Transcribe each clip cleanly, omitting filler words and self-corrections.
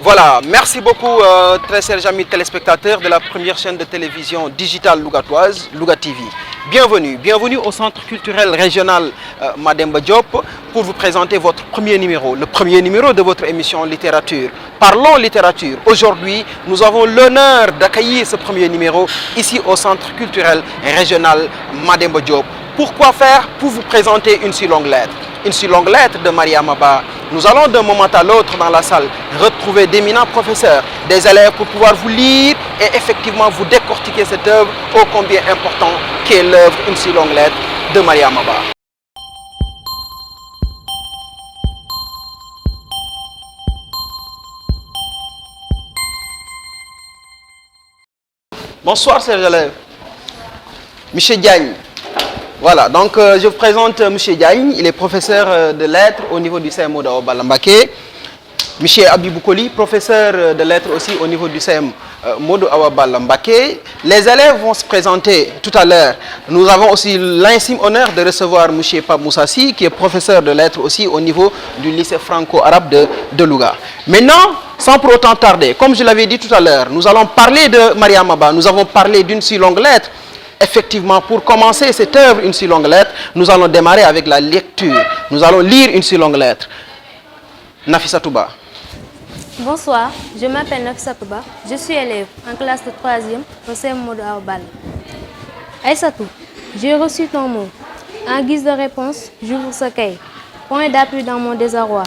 Voilà, merci beaucoup très chers amis téléspectateurs de la première chaîne de télévision digitale lougatoise, Louga TV. Bienvenue au Centre culturel régional Mademba Diop pour vous présenter votre premier numéro, le premier numéro de votre émission littérature. Parlons littérature. Aujourd'hui, nous avons l'honneur d'accueillir ce premier numéro ici au Centre culturel régional Mademba Diop. Pourquoi faire? Pour vous présenter une si longue lettre. Une si longue lettre de Maria Maba. Nous allons d'un moment à l'autre dans la salle retrouver d'éminents professeurs, des élèves pour pouvoir vous lire et effectivement vous décortiquer cette œuvre ô combien important qu'est l'œuvre Une si longue lettre de Maria Maba. Bonsoir chers élèves. Monsieur Diagne. Voilà, donc je vous présente M. Diagne, il est professeur de lettres au niveau du CM Modou Awa Balla Mbacké. M. Abibou Koli, professeur de lettres aussi au niveau du CM Modou Awa Balla Mbacké. Les élèves vont se présenter tout à l'heure. Nous avons aussi l'insigne honneur de recevoir M. Pape Moussassi, qui est professeur de lettres aussi au niveau du lycée franco-arabe de Louga. Maintenant, sans pour autant tarder, comme je l'avais dit tout à l'heure, nous allons parler de Maria Maba, nous avons parlé d'une si longue lettre. Effectivement, pour commencer cette œuvre, Une si longue lettre, nous allons démarrer avec la lecture. Nous allons lire Une si longue lettre. Nafissa Touba. Bonsoir, je m'appelle Nafissa Touba. Je suis élève en classe de 3e au CM Modou Awa Balla. Aïssatou, j'ai reçu ton mot. En guise de réponse, j'ouvre ce cahier. Point d'appui dans mon désarroi.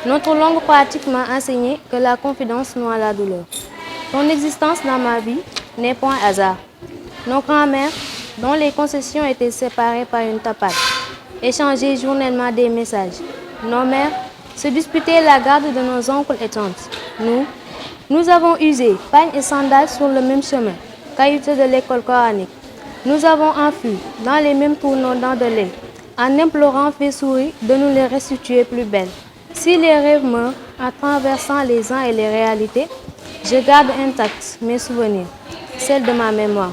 Notre langue pratique m'a enseigné que la confidence noie la douleur. Ton existence dans ma vie n'est point hasard. Nos grands-mères, dont les concessions étaient séparées par une tapade, échangeaient journellement des messages. Nos mères se disputaient la garde de nos oncles et tantes. Nous avons usé pagne et sandales sur le même chemin, caillouteux de l'école coranique. Nous avons enfui dans les mêmes tournois dents de lait, en implorant Fessouris de nous les restituer plus belles. Si les rêves meurent en traversant les ans et les réalités, je garde intacts mes souvenirs, celles de ma mémoire.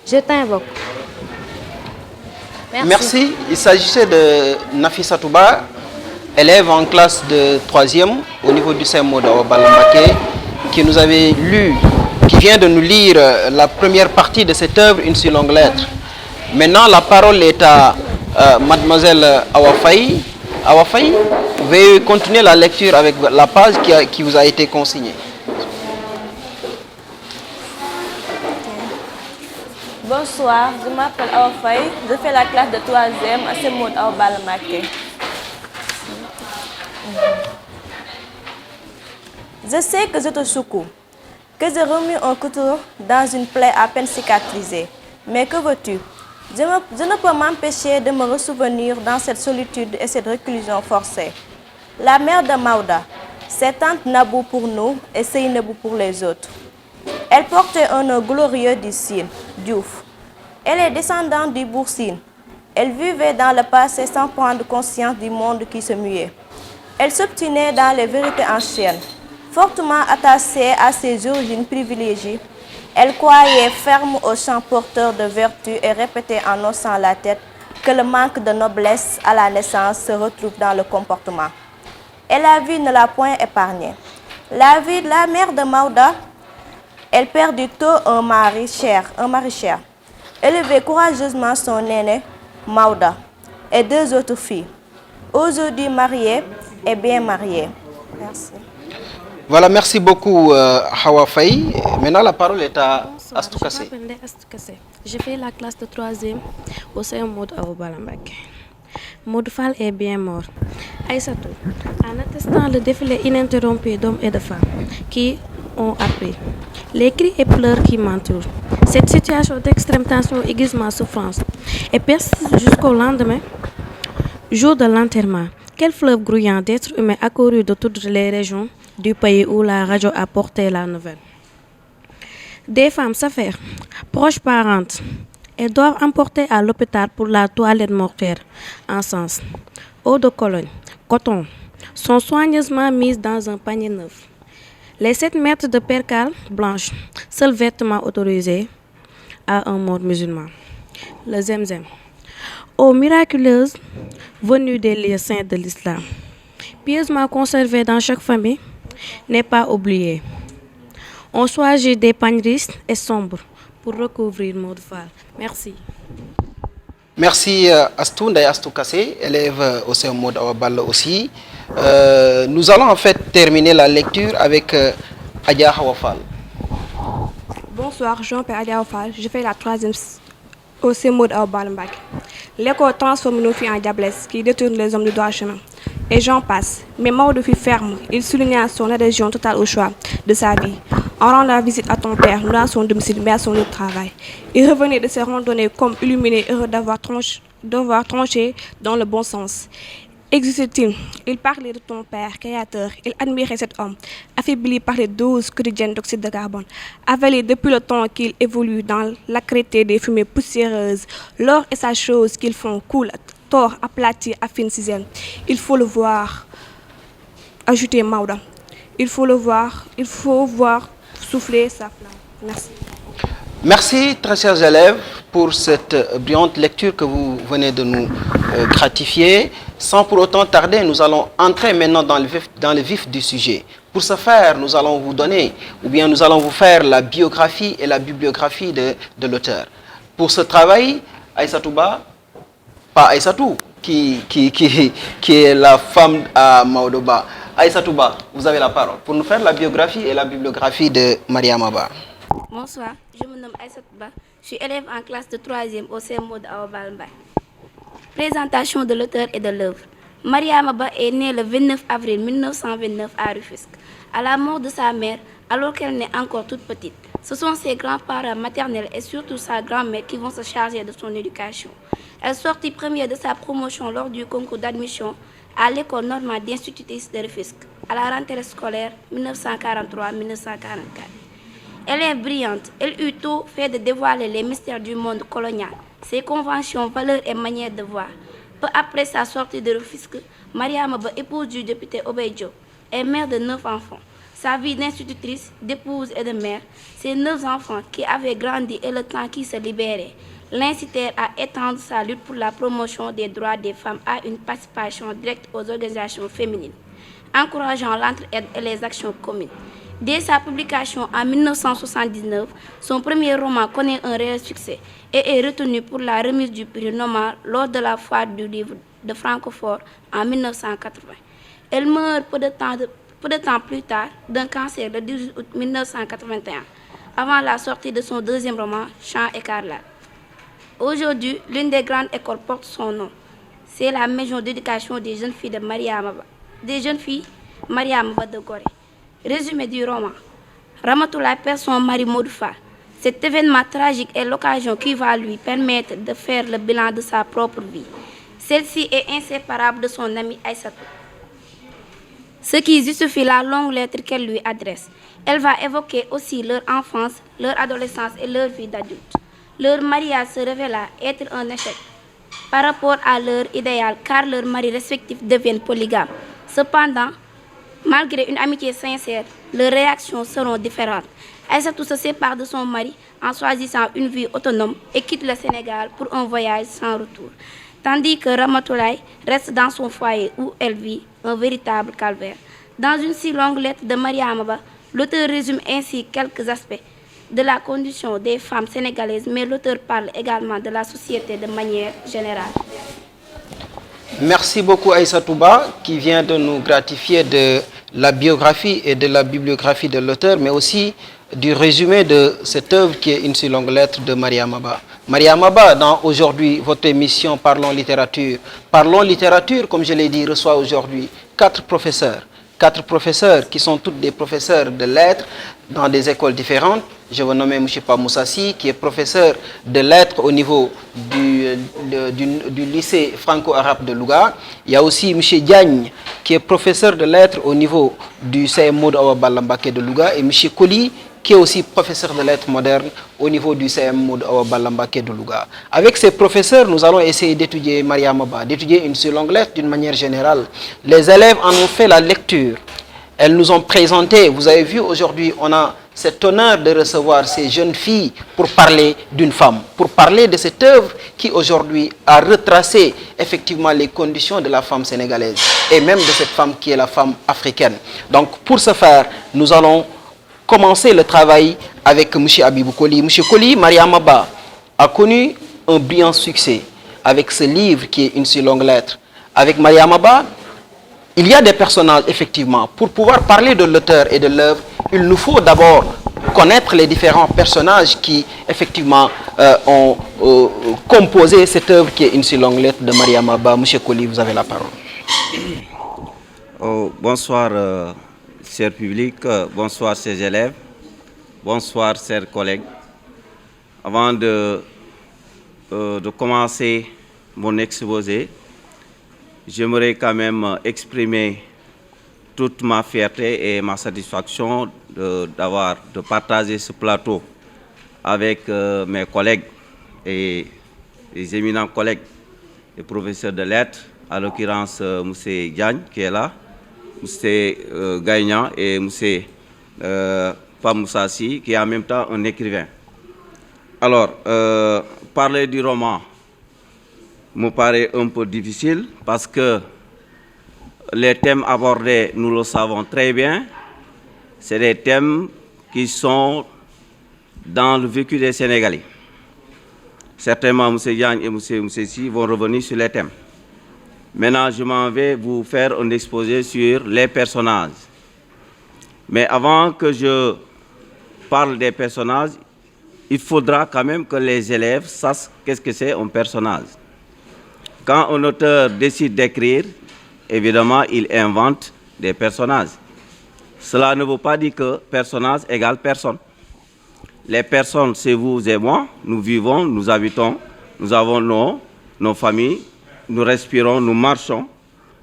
Je t'invoque. Merci. Il s'agissait de Nafissa Touba, élève en classe de 3e au niveau du CM Modou Awa Balla Mbacké, qui nous avait lu, qui vient de nous lire la première partie de cette œuvre, Une si longue lettre. Maintenant, la parole est à mademoiselle Awa Faye. Awa Faye, veuillez continuer la lecture avec la page qui vous a été consignée. Bonsoir, je m'appelle Awa Faye, je fais la classe de 3e à CM Modou Awa Balla Mbacké. Je sais que je te secoue, que je remue un couteau dans une plaie à peine cicatrisée. Mais que veux-tu? Je ne peux m'empêcher de me ressouvenir dans cette solitude et cette réclusion forcée. La mère de Maouda, c'est tante Nabou pour nous et Seynabou pour les autres. Elle portait un nom glorieux du Sine, Diouf. Elle est descendante du bourg Sine. Elle vivait dans le passé sans prendre conscience du monde qui se muait. Elle s'obstinait dans les vérités anciennes. Fortement attachée à ses origines privilégiées, elle croyait ferme au champ porteur de vertu et répétait en haussant la tête que le manque de noblesse à la naissance se retrouve dans le comportement. Et la vie ne l'a point épargnée. La vie de la mère de Maouda, elle perdit tôt un mari cher. Élevait courageusement son aîné, Maouda, et 2 autres filles, aujourd'hui mariées et bien mariées. Merci. Voilà, merci beaucoup Hawa Faye. Maintenant, la parole est à Astou Kassé. Je m'appelle Astou Kassé. Je fais la classe de 3e au CM Modou Awa Balla Mbacké. Modou Fall est bien mort. Aïssatou, en attestant le défilé ininterrompu d'hommes et de femmes qui ont appris, les cris et pleurs qui m'entourent, cette situation d'extrême tension, aiguisement, souffrance, et persiste jusqu'au lendemain, jour de l'enterrement. Quel fleuve grouillant d'êtres humains accourus de toutes les régions du pays où la radio a porté la nouvelle. Des femmes s'affairent, proches parentes, elles doivent emporter à l'hôpital pour la toilette mortuaire, encens, eau de Cologne, coton, sont soigneusement mises dans un panier neuf. Les 7 mètres de percale blanche, seul vêtement autorisé à un mort musulman. Le zemzem. Eau miraculeuse venue des lieux saints de l'islam. Pieusement conservée dans chaque famille, n'est pas oublié. On choisit des panneristes et sombres pour recouvrir Modou Fall. Merci. Merci Astou, Ndeye Astou Kassé, élève au CEM Modou Awa Balla aussi. Nous allons en fait terminer la lecture avec Adja Hawa Fall. Bonsoir, je m'appelle Adja Hawa Fall, je fais la 3e au CEM Modou Awa Balla Mbacké. L'école transforme nos filles en diablesses qui détournent les hommes du droit chemin. Et j'en passe. Mais Maodo fut ferme. Il souligna son adhésion totale au choix de sa vie. En rendant visite à ton père, non à son domicile, mais à son lieu de travail. Il revenait de ses randonnées comme illuminé, heureux d'avoir tranché dans le bon sens. Existe-t-il? Il parlait de ton père, créateur. Il admirait cet homme, affaibli par les doses quotidiennes d'oxyde de carbone, avalé depuis le temps qu'il évolue dans l'accrété des fumées poussiéreuses. L'or est sa chose qu'ils font cool, tord, aplati, affine, cisaille. Il faut le voir, ajoutait Maouda. Il faut voir souffler sa flamme. Merci. Merci, très chers élèves, pour cette brillante lecture que vous venez de nous gratifier. Sans pour autant tarder, nous allons entrer maintenant dans le vif du sujet. Pour ce faire, nous allons vous donner, ou bien nous allons vous faire la biographie et la bibliographie de l'auteur. Pour ce travail, Aïssatou Ba, pas Aïssatou, qui est la femme à Maodo Ba. Aïssatou Ba, vous avez la parole pour nous faire la biographie et la bibliographie de Mariama Ba. Bonsoir, je me nomme Aïssatou Ba, je suis élève en classe de 3e au CEM Modou Awa Balla Mbacké. Présentation de l'auteur et de l'œuvre. Mariama Ba est née le 29 avril 1929 à Rufisque. À la mort de sa mère, alors qu'elle n'est encore toute petite, ce sont ses grands-parents maternels et surtout sa grand-mère qui vont se charger de son éducation. Elle sortit première de sa promotion lors du concours d'admission à l'école normale d'institutrice de Rufisque à la rentrée scolaire 1943-1944. Elle est brillante. Elle eut tôt fait de dévoiler les mystères du monde colonial, ses conventions, valeurs et manières de voir. Peu après sa sortie de Rufisque, Mariama Ba, épouse du député Obey Diop, est mère de 9 enfants. Sa vie d'institutrice, d'épouse et de mère, ces 9 enfants qui avaient grandi et le temps qui se libérait, l'incitèrent à étendre sa lutte pour la promotion des droits des femmes à une participation directe aux organisations féminines, encourageant l'entraide et les actions communes. Dès sa publication en 1979, son premier roman connaît un réel succès et est retenu pour la remise du prix Nomar lors de la foire du livre de Francfort en 1980. Elle meurt peu de temps plus tard d'un cancer le 18 août 1981, avant la sortie de son deuxième roman, Chant écarlate. Aujourd'hui, l'une des grandes écoles porte son nom. C'est la maison d'éducation des jeunes filles de Mariama Ba de Gorée. Résumé du roman. Ramatoulaye perd son mari Modou Fall. Cet événement tragique est l'occasion qui va lui permettre de faire le bilan de sa propre vie. Celle-ci est inséparable de son amie Aïssatou, ce qui justifie la longue lettre qu'elle lui adresse. Elle va évoquer aussi leur enfance, leur adolescence et leur vie d'adulte. Leur mariage se révéla être un échec par rapport à leur idéal car leurs maris respectifs deviennent polygames. Cependant, malgré une amitié sincère, leurs réactions seront différentes. Aïssatou se sépare de son mari en choisissant une vie autonome et quitte le Sénégal pour un voyage sans retour, tandis que Ramatoulaye reste dans son foyer où elle vit un véritable calvaire. Dans une si longue lettre de Mariama Ba, l'auteur résume ainsi quelques aspects de la condition des femmes sénégalaises, mais l'auteur parle également de la société de manière générale. Merci beaucoup Aïssatou Ba qui vient de nous gratifier de la biographie et de la bibliographie de l'auteur, mais aussi du résumé de cette œuvre qui est une si longue lettre de Mariama Ba. Mariama Ba, dans aujourd'hui votre émission Parlons littérature. Parlons littérature, comme je l'ai dit, reçoit aujourd'hui 4 professeurs. 4 professeurs qui sont tous des professeurs de lettres dans des écoles différentes. Je vais nommer M. Pamoussassi qui est professeur de lettres au niveau du lycée franco-arabe de Louga. Il y a aussi M. Diagne qui est professeur de lettres au niveau du CEM Modou Awa Balla Mbacké de Louga et M. Koli qui est aussi professeur de lettres modernes au niveau du CEM Modou Awa Balla Mbacké de Louga. Avec ces professeurs, nous allons essayer d'étudier Mariama Ba, d'étudier une si longue lettre d'une manière générale. Les élèves en ont fait la lecture. Elles nous ont présenté, vous avez vu aujourd'hui, on a cet honneur de recevoir ces jeunes filles pour parler d'une femme, pour parler de cette œuvre qui aujourd'hui a retracé effectivement les conditions de la femme sénégalaise. et même de cette femme qui est la femme africaine. Donc pour ce faire, nous allons commencer le travail avec M. Abibou Koli. M. Koli, Mariama Ba a connu un brillant succès avec ce livre qui est Une si longue lettre. Avec Mariama Ba, il y a des personnages, effectivement. Pour pouvoir parler de l'auteur et de l'œuvre, il nous faut d'abord connaître les différents personnages qui, effectivement, ont composé cette œuvre qui est Une si longue lettre de Mariama Ba. M. Koli, vous avez la parole. Bonsoir, cher public, bonsoir, chers élèves, bonsoir, chers collègues. Avant de commencer mon exposé, j'aimerais quand même exprimer toute ma fierté et ma satisfaction de partager ce plateau avec mes collègues et les éminents collègues, les professeurs de lettres, à l'occurrence M. Diagne qui est là, M. Gagnan et M. Pamoussassi qui est en même temps un écrivain. Alors, parler du roman me paraît un peu difficile parce que les thèmes abordés, nous le savons très bien, c'est des thèmes qui sont dans le vécu des Sénégalais. Certainement, M. Diagne et M. Si vont revenir sur les thèmes. Maintenant, je m'en vais vous faire un exposé sur les personnages. Mais avant que je parle des personnages, il faudra quand même que les élèves sachent qu'est-ce que c'est un personnage. Quand un auteur décide d'écrire, évidemment, il invente des personnages. Cela ne veut pas dire que personnage égale personne. Les personnes, c'est vous et moi, nous vivons, nous habitons, nous avons nos familles, nous respirons, nous marchons.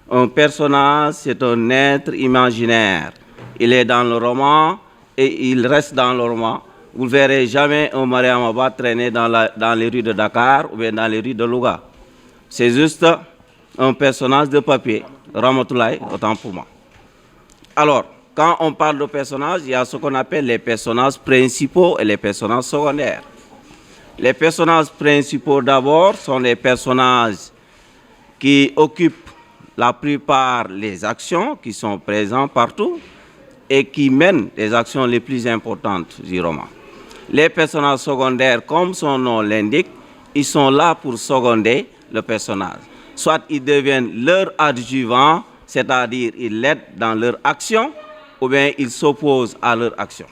Un personnage, c'est un être imaginaire. Il est dans le roman et il reste dans le roman. Vous ne verrez jamais un Mariama Ba traîner dans les rues de Dakar ou bien dans les rues de Louga. C'est juste un personnage de papier. Ramatoulaye, autant pour moi. Alors, quand on parle de personnages, il y a ce qu'on appelle les personnages principaux et les personnages secondaires. Les personnages principaux d'abord sont les personnages qui occupent la plupart des actions qui sont présentes partout et qui mènent les actions les plus importantes du roman. Les personnages secondaires, comme son nom l'indique, ils sont là pour seconder le personnage. Soit ils deviennent leur adjuvant, c'est-à-dire ils l'aident dans leur action, ou bien ils s'opposent à leur action.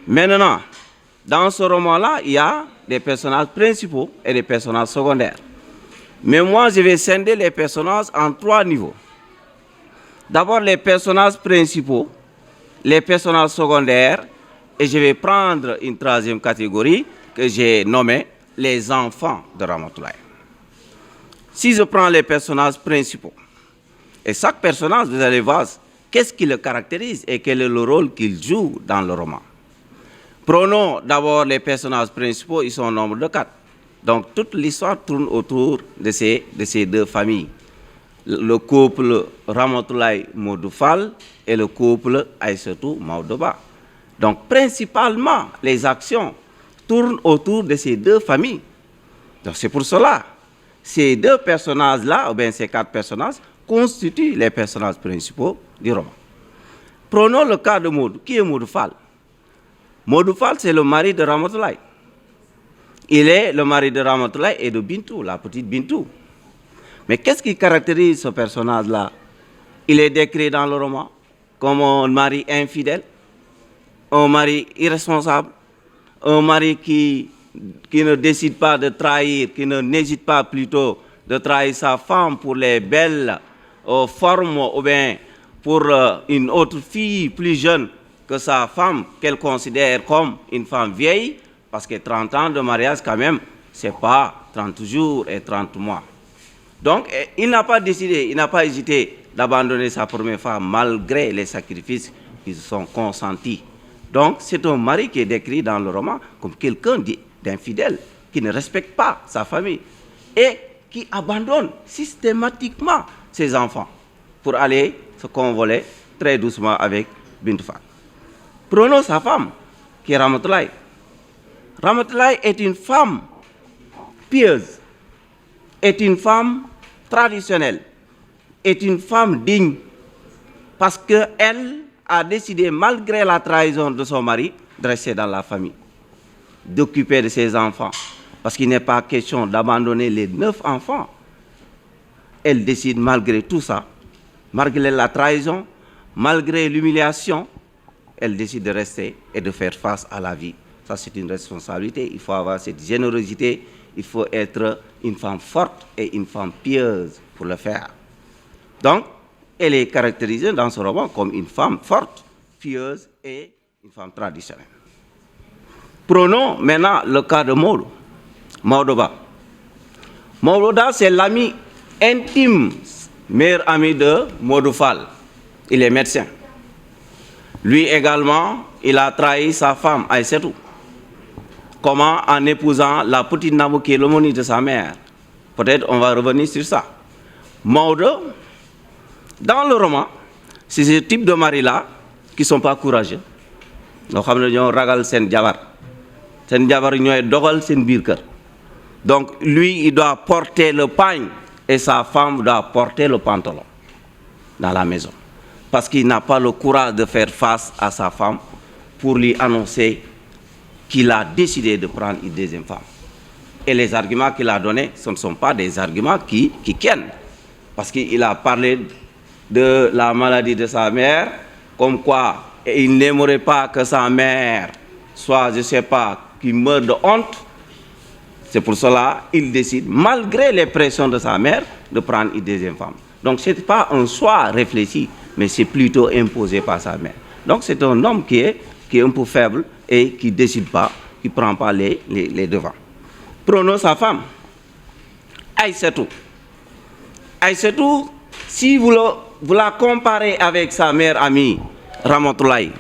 Maintenant, dans ce roman-là, il y a des personnages principaux et des personnages secondaires. Mais moi, je vais scinder les personnages en 3 niveaux. D'abord, les personnages principaux, les personnages secondaires, et je vais prendre une 3e catégorie que j'ai nommée les enfants de Ramatoulaye. Si je prends les personnages principaux, et chaque personnage, vous allez voir qu'est-ce qui le caractérise et quel est le rôle qu'il joue dans le roman. Prenons d'abord les personnages principaux, ils sont au nombre de 4. Donc toute l'histoire tourne autour de ces 2 familles. Le couple Ramatoulaye Modou Fall et le couple Aïssatou Maodo Ba. Donc principalement, les actions tournent autour de ces 2 familles. Donc c'est pour cela, ces 2 personnages-là, ou bien ces 4 personnages, constituent les personnages principaux du roman. Prenons le cas de Modou. Qui est Modou Fall? Modou Fall, c'est le mari de Ramatoulaye. Il est le mari de Ramatoulaye et de Bintou, la petite Bintou. Mais qu'est-ce qui caractérise ce personnage-là? Il est décrit dans le roman comme un mari infidèle, un mari irresponsable, un mari qui ne décide pas de trahir, qui n'hésite pas plutôt de trahir sa femme pour les belles formes ou bien pour une autre fille plus jeune que sa femme, qu'elle considère comme une femme vieille, parce que 30 ans de mariage quand même, c'est pas 30 jours et 30 mois. Donc, il n'a pas décidé, il n'a pas hésité d'abandonner sa première femme malgré les sacrifices qui sont consentis. Donc, c'est un mari qui est décrit dans le roman comme quelqu'un d'infidèle, qui ne respecte pas sa famille et qui abandonne systématiquement ses enfants pour aller se convoler très doucement avec Bintou Fall. Prenons sa femme, qui est Ramatoulaye. Ramatoulaye est une femme pieuse, est une femme traditionnelle, est une femme digne parce qu'elle a décidé, malgré la trahison de son mari, de rester dans la famille, d'occuper de ses enfants. Parce qu'il n'est pas question d'abandonner les 9 enfants. Elle décide, malgré tout ça, malgré la trahison, malgré l'humiliation, elle décide de rester et de faire face à la vie. Ça, c'est une responsabilité. Il faut avoir cette générosité. Il faut être une femme forte et une femme pieuse pour le faire. Donc, elle est caractérisée dans ce roman comme une femme forte, pieuse et une femme traditionnelle. Prenons maintenant le cas de Maodo. Maodoba. Maodoba, c'est l'ami intime, meilleur ami de Modou Fall. Il est médecin. Lui également, il a trahi sa femme, Aïssatou. Comment? En épousant la petite Nabou qui est l'aumônier de sa mère. Peut-être on va revenir sur ça. Maodo, dans le roman, c'est ce type de mari-là qui ne sont pas courageux. Nous savons ragal sen jabar. Sen jabar ñoy dogal sen bir kër. Donc lui, il doit porter le pagne et sa femme doit porter le pantalon dans la maison. Parce qu'il n'a pas le courage de faire face à sa femme pour lui annoncer qu'il a décidé de prendre une deuxième femme. Et les arguments qu'il a donnés, ce ne sont pas des arguments qui tiennent. Parce qu'il a parlé de la maladie de sa mère, comme quoi il n'aimerait pas que sa mère soit, je ne sais pas, qui meurt de honte. C'est pour cela qu'il décide, malgré les pressions de sa mère, de prendre une deuxième femme. Donc ce n'est pas un choix réfléchi, mais c'est plutôt imposé par sa mère. Donc c'est un homme qui est un peu faible et qui ne décide pas, qui ne prend pas les devants. Prenons sa femme, Aïssatou. Aïssatou, si vous la comparez avec sa mère amie, Ramatoulaye,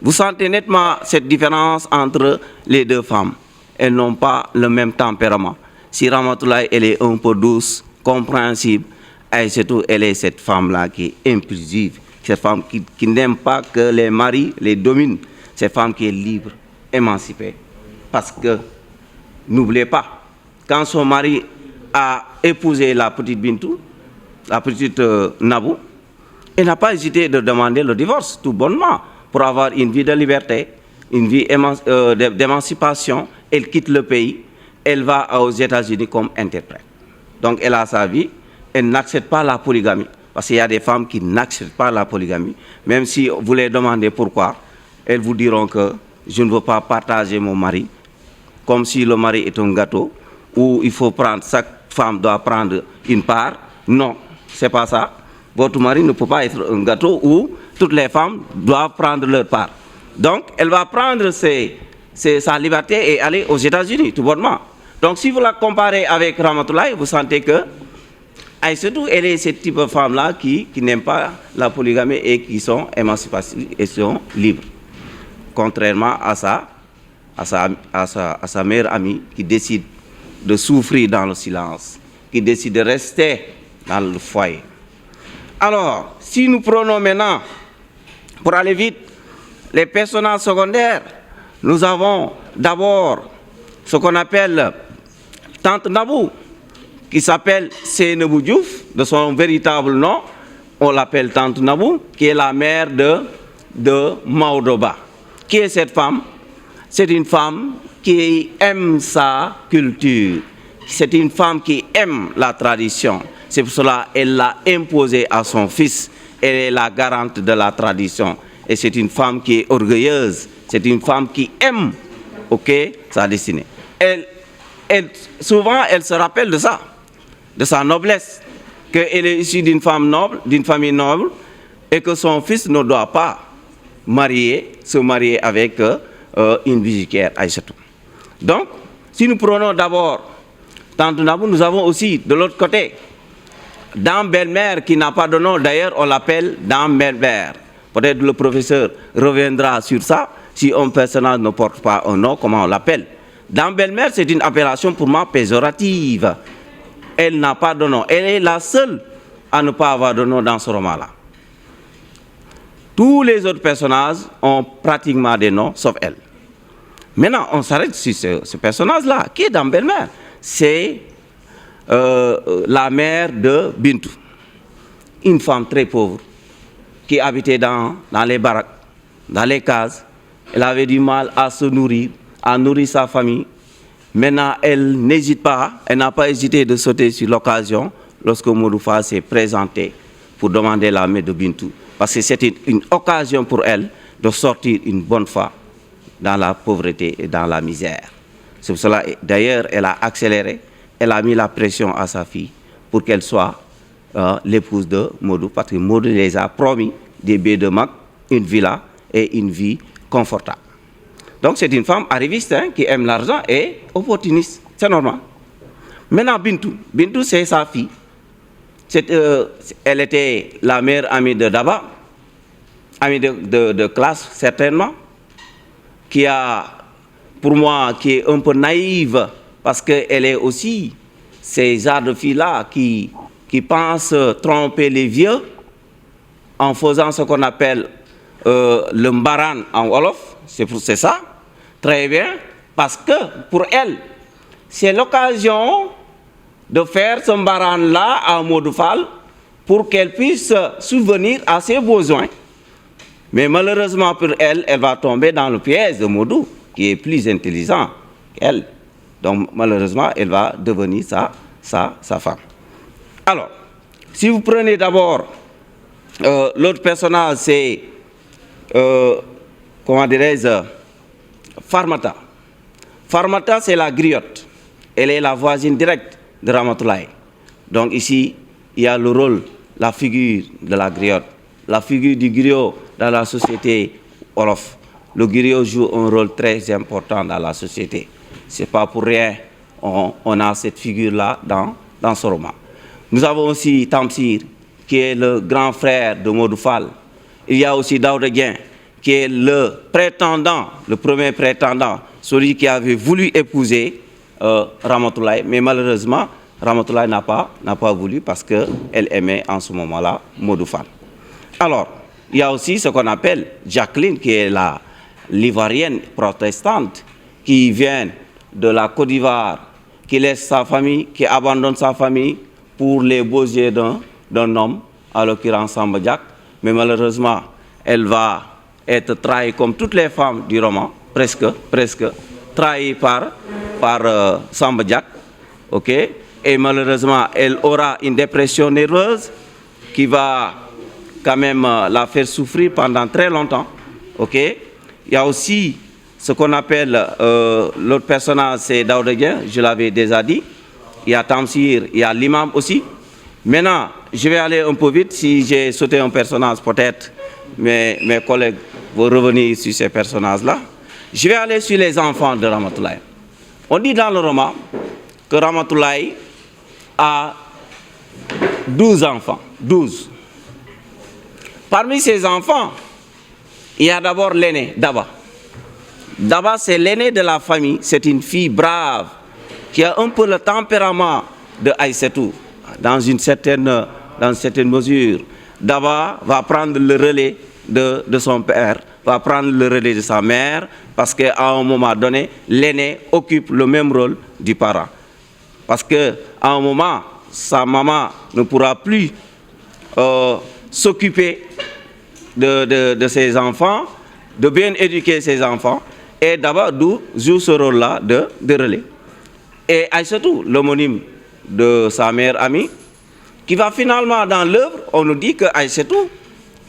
vous sentez nettement cette différence entre les deux femmes. Elles n'ont pas le même tempérament. Si Ramatoulaye, elle est un peu douce, compréhensible, Aïssatou, elle est cette femme-là qui est impulsive, cette femme qui n'aime pas que les maris les dominent, cette femme qui est libre, émancipée. Parce que, n'oubliez pas, quand son mari a épousé la petite Bintou, la petite Nabou, elle n'a pas hésité de demander le divorce, tout bonnement, pour avoir une vie de liberté, une vie d'émancipation. Elle quitte le pays, elle va aux États-Unis comme interprète. Donc elle a sa vie, elle n'accepte pas la polygamie. Parce qu'il y a des femmes qui n'acceptent pas la polygamie. Même si vous les demandez pourquoi, elles vous diront que je ne veux pas partager mon mari, comme si le mari est un gâteau, où il faut prendre, chaque femme doit prendre une part. Non, c'est pas ça. Votre mari ne peut pas être un gâteau où toutes les femmes doivent prendre leur part. Donc elle va prendre sa liberté et aller aux États-Unis, tout bonnement. Donc si vous la comparez avec Ramatoulaye, vous sentez que Aïssatou, elle est ce type de femme-là qui n'aime pas la polygamie et qui sont émancipées et sont libres. Contrairement à sa meilleure amie qui décide de souffrir dans le silence, qui décide de rester dans le foyer. Alors, si nous prenons maintenant, pour aller vite, les personnages secondaires, nous avons d'abord ce qu'on appelle Tante Nabou, qui s'appelle Seynabou Diouf, de son véritable nom, on l'appelle Tante Nabou, qui est la mère de Maodoba. Qui est cette femme? C'est une femme qui aime sa culture, c'est une femme qui aime la tradition. C'est pour cela qu'elle l'a imposée à son fils. Elle est la garante de la tradition. Et c'est une femme qui est orgueilleuse, c'est une femme qui aime sa destinée. Souvent, elle se rappelle de ça, de sa noblesse, qu'elle est issue d'une femme noble, d'une famille noble, et que son fils ne doit pas se marier avec une bijoutière, Aïssatou. Donc, si nous prenons d'abord Tante Nabou, nous avons aussi de l'autre côté Dame Belle-Mère qui n'a pas de nom, d'ailleurs on l'appelle Dame Belle-Mère. Peut-être le professeur reviendra sur ça, si un personnage ne porte pas un nom, comment on l'appelle. Dame Belle-Mère, c'est une appellation pour moi péjorative. Elle n'a pas de nom. Elle est la seule à ne pas avoir de nom dans ce roman-là. Tous les autres personnages ont pratiquement des noms, sauf elle. Maintenant, on s'arrête sur ce personnage-là. Qui est Dame Belle-Mère? C'est la mère de Bintou. une femme très pauvre qui habitait dans les baraques, dans les cases. Elle avait du mal à se nourrir, à nourrir sa famille. Maintenant, elle n'hésite pas, elle n'a pas hésité de sauter sur l'occasion lorsque Modou Fall s'est présenté pour demander la main de Bintou. Parce que c'était une occasion pour elle de sortir une bonne fois dans la pauvreté et dans la misère. C'est pour cela, d'ailleurs, elle a accéléré, elle a mis la pression à sa fille pour qu'elle soit l'épouse de Modou, parce que Modou les a promis des baies de Mac, une villa et une vie confortable. Donc c'est une femme arriviste qui aime l'argent et opportuniste, c'est normal. Maintenant Bintou c'est sa fille. Elle était la meilleure amie de Daba, amie de classe certainement, qui a, pour moi, qui est un peu naïve, parce qu'elle est aussi ces genres de filles-là qui pensent tromper les vieux en faisant ce qu'on appelle le mbaran en Wolof, c'est ça, très bien, parce que pour elle, c'est l'occasion de faire ce mbaran-là à Modou Fall pour qu'elle puisse subvenir à ses besoins. Mais malheureusement pour elle, elle va tomber dans le piège de Modou, qui est plus intelligent qu'elle. Donc malheureusement, elle va devenir sa femme. Alors, si vous prenez d'abord l'autre personnage, c'est, comment dirais-je, Farmata. Farmata, c'est la griotte. Elle est la voisine directe de Ramatoulaye. Donc ici, il y a le rôle, la figure de la griotte, la figure du griot dans la société Wolof. Le griot joue un rôle très important dans la société. Ce n'est pas pour rien on a cette figure-là dans ce roman. Nous avons aussi Tamsir, qui est le grand frère de Modou Fall. Il y a aussi Daouda Dieng, qui est le prétendant, le premier prétendant, celui qui avait voulu épouser Ramatoulaye, mais malheureusement, Ramatoulaye n'a pas voulu parce qu'elle aimait en ce moment-là Modou Fall. Alors, il y a aussi ce qu'on appelle Jacqueline, qui est l'Ivoirienne protestante, qui vient de la Côte d'Ivoire, qui laisse sa famille, qui abandonne sa famille pour les beaux yeux d'un homme, à l'occurrence Samba Diak. Mais malheureusement, elle va être trahie comme toutes les femmes du roman, presque trahie par Samba Diak. Ok? Et malheureusement, elle aura une dépression nerveuse qui va quand même la faire souffrir pendant très longtemps. Ok? Il y a aussi ce qu'on appelle, l'autre personnage, c'est Daouda Dieng, je l'avais déjà dit. Il y a Tamsir, il y a l'imam aussi. Maintenant, je vais aller un peu vite. Si j'ai sauté un personnage, peut-être mes collègues vont revenir sur ces personnages-là. Je vais aller sur les enfants de Ramatoulaye. On dit dans le roman que Ramatoulaye a 12 enfants. 12. Parmi ces enfants, il y a d'abord l'aîné, Daba. Daba, c'est l'aîné de la famille. C'est une fille brave qui a un peu le tempérament de Aïssatou. Dans une certaine mesure, Daba va prendre le relais de son père, va prendre le relais de sa mère, parce qu'à un moment donné, l'aîné occupe le même rôle du parent. Parce qu'à un moment, sa maman ne pourra plus s'occuper de ses enfants, de bien éduquer ses enfants, et Daba joue ce rôle-là de relais. Et Aïssatou, l'homonyme de sa mère amie, qui va finalement dans l'œuvre, on nous dit que Aïssatou,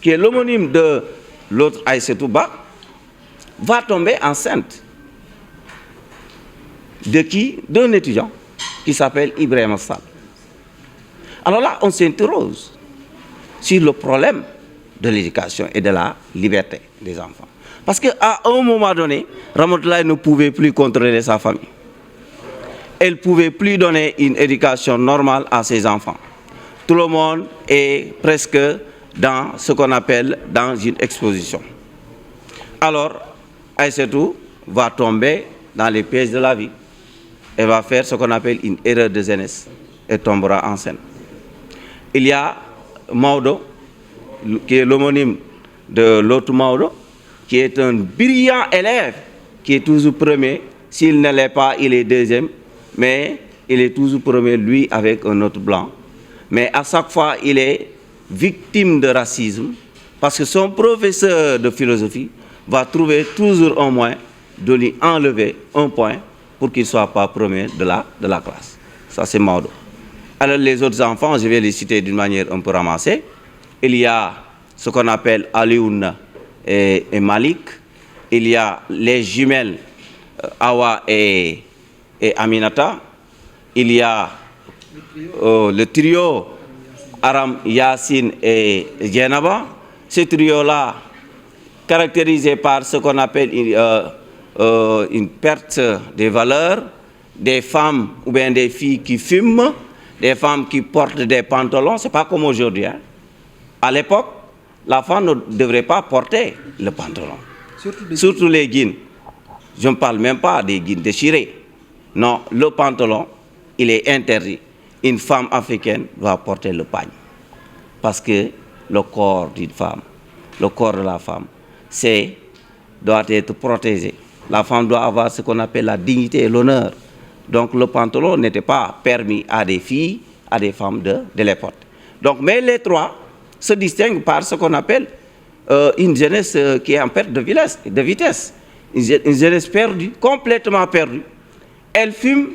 qui est l'homonyme de l'autre Aïssatou Ba, va tomber enceinte. De qui? D'un étudiant qui s'appelle Ibrahim Sall. Alors là, on s'interroge sur le problème de l'éducation et de la liberté des enfants. Parce qu'à un moment donné, Ramatoulaye ne pouvait plus contrôler sa famille. Elle ne pouvait plus donner une éducation normale à ses enfants. Tout le monde est presque dans ce qu'on appelle dans une exposition. Alors, Aïssatou va tomber dans les pièges de la vie. Elle va faire ce qu'on appelle une erreur de jeunesse et tombera enceinte. Il y a Maodo, qui est l'homonyme de l'autre Maodo, qui est un brillant élève, qui est toujours premier. S'il ne l'est pas, il est deuxième, mais il est toujours premier, lui, avec un autre blanc. Mais à chaque fois, il est victime de racisme, parce que son professeur de philosophie va trouver toujours un moyen de lui enlever un point pour qu'il ne soit pas premier de la classe. Ça, c'est Maodo. Alors, les autres enfants, je vais les citer d'une manière un peu ramassée. Il y a ce qu'on appelle Alioune et Malik. Il y a les jumelles Awa et Aminata. Il y a le trio Aram, Yassine et Djenaba. Ce trio-là, caractérisé par ce qu'on appelle une perte des valeurs, des femmes ou bien des filles qui fument, des femmes qui portent des pantalons. Ce n'est pas comme aujourd'hui. Hein. À l'époque, la femme ne devrait pas porter le pantalon. Surtout les guines. Je ne parle même pas des guines déchirées. Non, le pantalon, il est interdit. Une femme africaine doit porter le pagne. Parce que le corps d'une femme, le corps de la femme, doit être protégé. La femme doit avoir ce qu'on appelle la dignité et l'honneur. Donc le pantalon n'était pas permis à des filles, à des femmes de l'époque. Donc, mais les trois se distinguent par ce qu'on appelle une jeunesse qui est en perte de vitesse. Une jeunesse perdue, complètement perdue. Elle fume,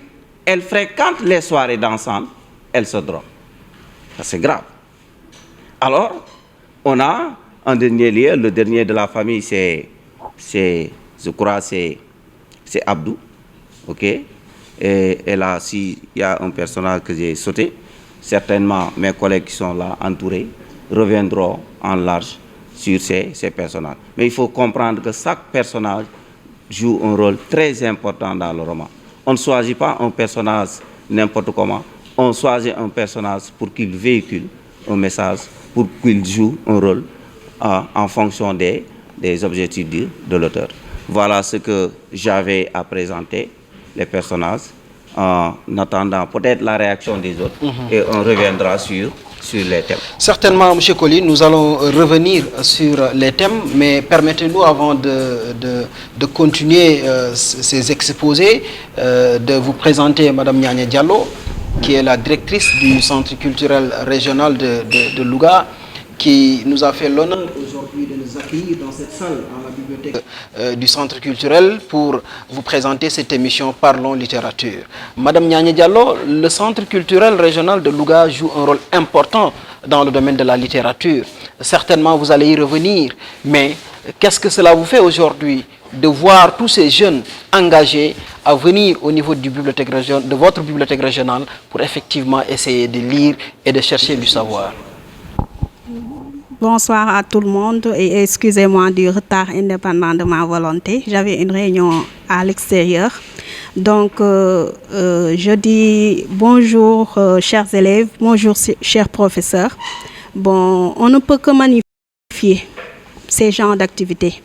elle fréquente les soirées dansantes, elle se drogue. Ça, c'est grave. Alors, on a en dernier lieu, le dernier de la famille, je crois, c'est Abdou. OK? Et là, s'il y a un personnage que j'ai sauté, certainement mes collègues qui sont là, entourés, reviendront en large sur ces personnages. Mais il faut comprendre que chaque personnage joue un rôle très important dans le roman. On ne choisit pas un personnage n'importe comment. On choisit un personnage pour qu'il véhicule un message, pour qu'il joue un rôle en fonction des objectifs de l'auteur. Voilà ce que j'avais à présenter, les personnages, en attendant peut-être la réaction des autres, et on reviendra sur les thèmes. Certainement, M. Colli, nous allons revenir sur les thèmes, mais permettez-nous, avant de continuer ces exposés, de vous présenter Mme Niania Diallo, qui est la directrice du Centre culturel régional de Louga, qui nous a fait l'honneur aujourd'hui de nous accueillir dans cette salle, dans la bibliothèque du Centre culturel, pour vous présenter cette émission Parlons littérature. Madame Niania Diallo, le Centre culturel régional de Louga joue un rôle important dans le domaine de la littérature. Certainement, vous allez y revenir, mais qu'est-ce que cela vous fait aujourd'hui de voir tous ces jeunes engagés à venir au niveau de votre bibliothèque régionale pour effectivement essayer de lire et de chercher du savoir? Bonsoir à tout le monde et excusez-moi du retard indépendant de ma volonté. J'avais une réunion à l'extérieur. Donc, je dis bonjour chers élèves, bonjour chers professeurs. Bon, on ne peut que magnifier ces genres d'activités.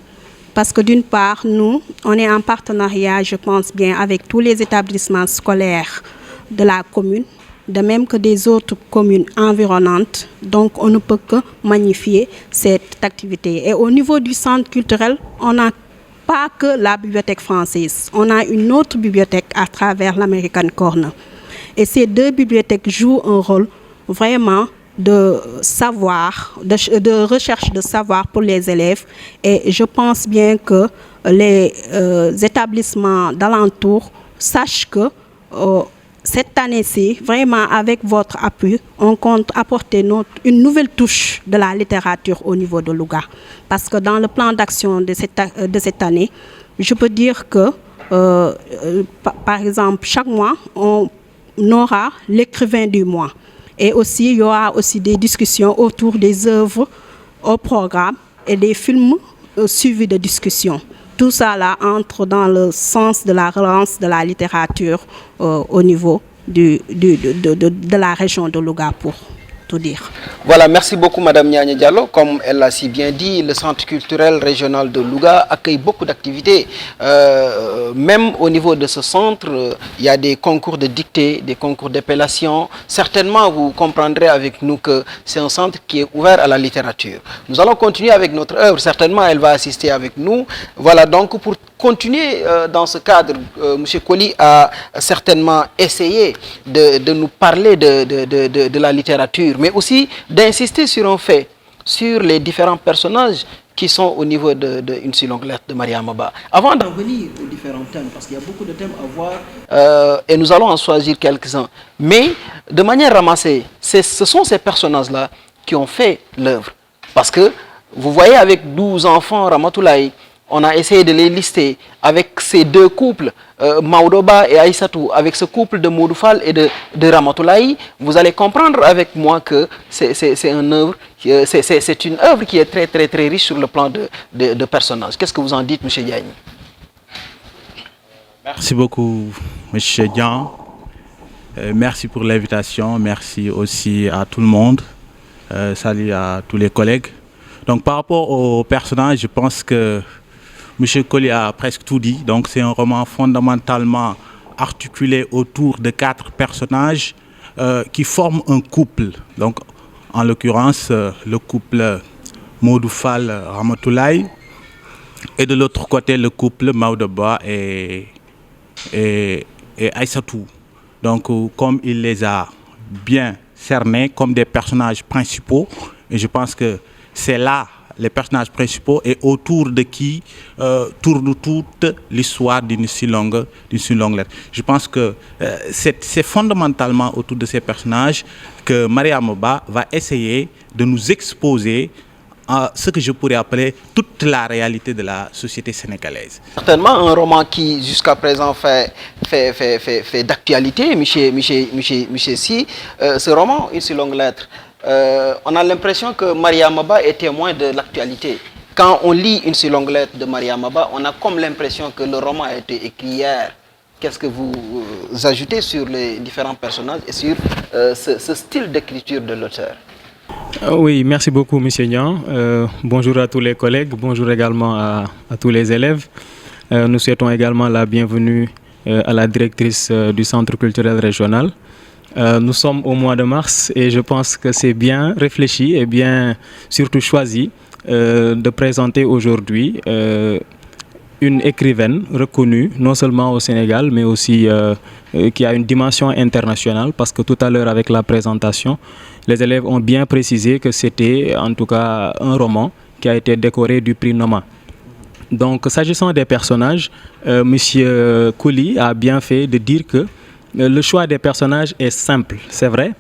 Parce que d'une part, nous, on est en partenariat, je pense bien, avec tous les établissements scolaires de la commune, de même que des autres communes environnantes. Donc, on ne peut que magnifier cette activité. Et au niveau du centre culturel, on n'a pas que la bibliothèque française. On a une autre bibliothèque à travers l'American Corner. Et ces deux bibliothèques jouent un rôle vraiment de savoir, de recherche de savoir pour les élèves. Et je pense bien que les établissements d'alentour sachent que cette année-ci, vraiment avec votre appui, on compte apporter une nouvelle touche de la littérature au niveau de Louga. Parce que dans le plan d'action de cette année, je peux dire que, par exemple, chaque mois, on aura l'écrivain du mois. Et aussi, il y aura aussi des discussions autour des œuvres au programme et des films suivis de discussions. Tout ça là entre dans le sens de la relance de la littérature au niveau de la région de Louga, pour tout dire. Voilà, merci beaucoup Madame Niania Diallo. Comme elle l'a si bien dit, le Centre culturel régional de Louga accueille beaucoup d'activités. Même au niveau de ce centre, il y a des concours de dictée, des concours d'appellation. Certainement, vous comprendrez avec nous que c'est un centre qui est ouvert à la littérature. Nous allons continuer avec notre œuvre. Certainement, elle va assister avec nous. Voilà donc pour continuer dans ce cadre. M. Colli a certainement essayé de nous parler de la littérature, mais aussi d'insister sur un fait, sur les différents personnages qui sont au niveau d'une si longue lettre de Mariama Ba. Avant d'en venir aux différents thèmes, parce qu'il y a beaucoup de thèmes à voir, et nous allons en choisir quelques-uns, mais de manière ramassée, ce sont ces personnages-là qui ont fait l'œuvre. Parce que, vous voyez, avec 12 enfants, Ramatoulaye, on a essayé de les lister avec ces deux couples, Maoudoba et Aïssatou, avec ce couple de Moudoufal et de Ramatoulaye. Vous allez comprendre avec moi que c'est une œuvre qui est très, très, très riche sur le plan de personnages. Qu'est-ce que vous en dites, M. Diagne? Merci beaucoup, M. Dian. Merci pour l'invitation. Merci aussi à tout le monde. Salut à tous les collègues. Donc, par rapport aux personnages, je pense que M. Colli a presque tout dit. Donc, c'est un roman fondamentalement articulé autour de 4 personnages qui forment un couple. Donc, en l'occurrence, le couple Moudoufal Ramatoulaye et de l'autre côté, le couple Maoudoba et Aïssatou. Donc, comme il les a bien cernés comme des personnages principaux, et je pense que c'est là les personnages principaux et autour de qui tourne toute l'histoire d'une si longue lettre. Je pense que c'est fondamentalement autour de ces personnages que Mariama Ba va essayer de nous exposer à ce que je pourrais appeler toute la réalité de la société sénégalaise. Certainement un roman qui jusqu'à présent fait d'actualité, Michel Si. Ce roman, Une si longue lettre, on a l'impression que Mariama Ba est témoin de l'actualité. Quand on lit Une si longue lettre de Mariama Ba, on a comme l'impression que le roman a été écrit hier. Qu'est-ce que vous ajoutez sur les différents personnages et sur ce style d'écriture de l'auteur? Oui, merci beaucoup, M. Nian. Bonjour à tous les collègues, bonjour également à tous les élèves. Nous souhaitons également la bienvenue à la directrice du Centre culturel régional. Nous sommes au mois de mars et je pense que c'est bien réfléchi et bien surtout choisi de présenter aujourd'hui une écrivaine reconnue non seulement au Sénégal mais aussi qui a une dimension internationale, parce que tout à l'heure avec la présentation, les élèves ont bien précisé que c'était en tout cas un roman qui a été décoré du prix Noma. Donc s'agissant des personnages, M. Colli a bien fait de dire que le choix des personnages est simple, c'est vrai,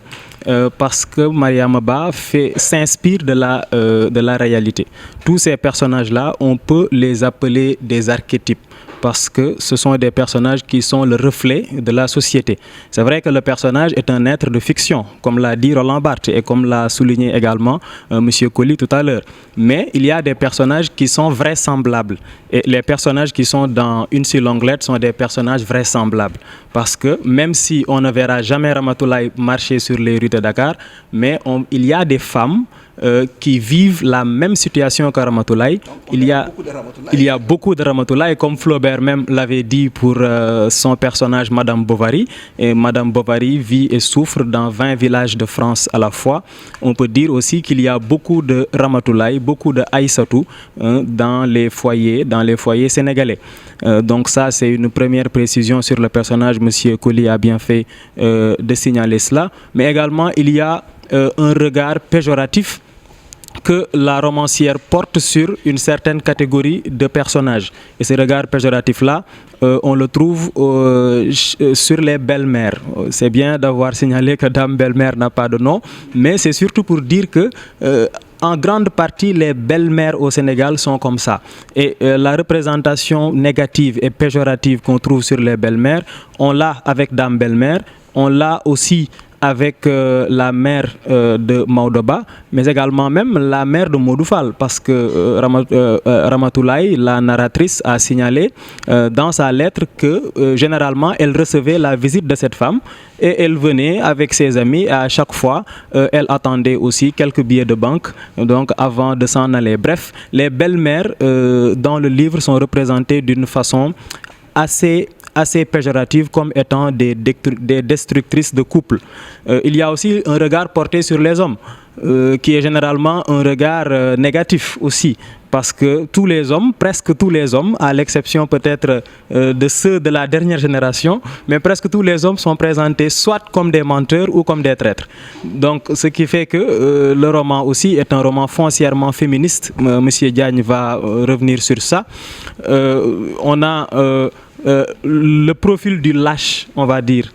parce que Mariama Ba s'inspire de la réalité. Tous ces personnages-là, on peut les appeler des archétypes, parce que ce sont des personnages qui sont le reflet de la société. C'est vrai que le personnage est un être de fiction, comme l'a dit Roland Barthes et comme l'a souligné également M. Colli tout à l'heure. Mais il y a des personnages qui sont vraisemblables. Et les personnages qui sont dans Une si longue lettre sont des personnages vraisemblables. Parce que même si on ne verra jamais Ramatoulaye marcher sur les rues de Dakar, mais il y a des femmes qui vivent la même situation que Ramatoulaye. Il y a beaucoup de Ramatoulaye, comme Flaubert même l'avait dit pour son personnage Madame Bovary. Et Madame Bovary vit et souffre dans 20 villages de France à la fois. On peut dire aussi qu'il y a beaucoup de Ramatoulaye, beaucoup de Aïssatou dans les foyers sénégalais. Donc ça, c'est une première précision sur le personnage. Monsieur Colli a bien fait de signaler cela. Mais également, il y a un regard péjoratif que la romancière porte sur une certaine catégorie de personnages. Et ce regard péjoratif-là, on le trouve sur les belles-mères. C'est bien d'avoir signalé que Dame Belle-Mère n'a pas de nom, mais c'est surtout pour dire que en grande partie, les belles-mères au Sénégal sont comme ça. Et la représentation négative et péjorative qu'on trouve sur les belles-mères, on l'a avec Dame Belle-Mère, on l'a aussi avec la mère de Maoudoba, mais également même la mère de Moudoufal, parce que Ramatoulaye, la narratrice, a signalé dans sa lettre que généralement elle recevait la visite de cette femme et elle venait avec ses amis et à chaque fois elle attendait aussi quelques billets de banque donc avant de s'en aller. Bref, les belles-mères dans le livre sont représentées d'une façon assez péjorative comme étant des destructrices de couple. Il y a aussi un regard porté sur les hommes. qui est généralement un regard négatif aussi. Parce que tous les hommes, presque tous les hommes, à l'exception peut-être de ceux de la dernière génération, mais presque tous les hommes sont présentés soit comme des menteurs ou comme des traîtres. Donc ce qui fait que le roman aussi est un roman foncièrement féministe. Monsieur Diagne va revenir sur ça. On a le profil du lâche, on va dire,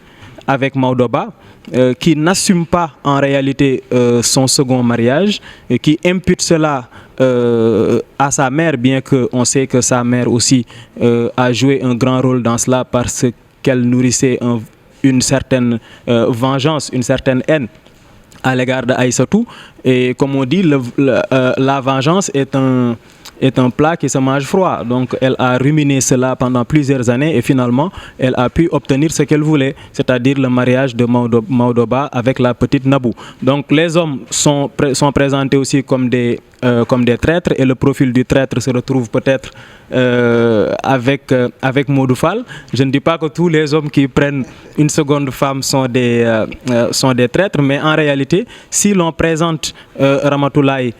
avec Maudoba, qui n'assume pas en réalité son second mariage, et qui impute cela à sa mère, bien qu'on sait que sa mère aussi a joué un grand rôle dans cela parce qu'elle nourrissait une certaine vengeance, une certaine haine à l'égard d'Aïssatou. Et comme on dit, la vengeance est un plat qui se mange froid. Donc elle a ruminé cela pendant plusieurs années et finalement elle a pu obtenir ce qu'elle voulait, c'est-à-dire le mariage de Maudoba avec la petite Nabou. Donc les hommes sont présentés aussi comme des traîtres, et le profil du traître se retrouve peut-être avec Modou Fall. Je ne dis pas que tous les hommes qui prennent une seconde femme sont des traîtres, mais en réalité, si l'on présente Ramatoulaye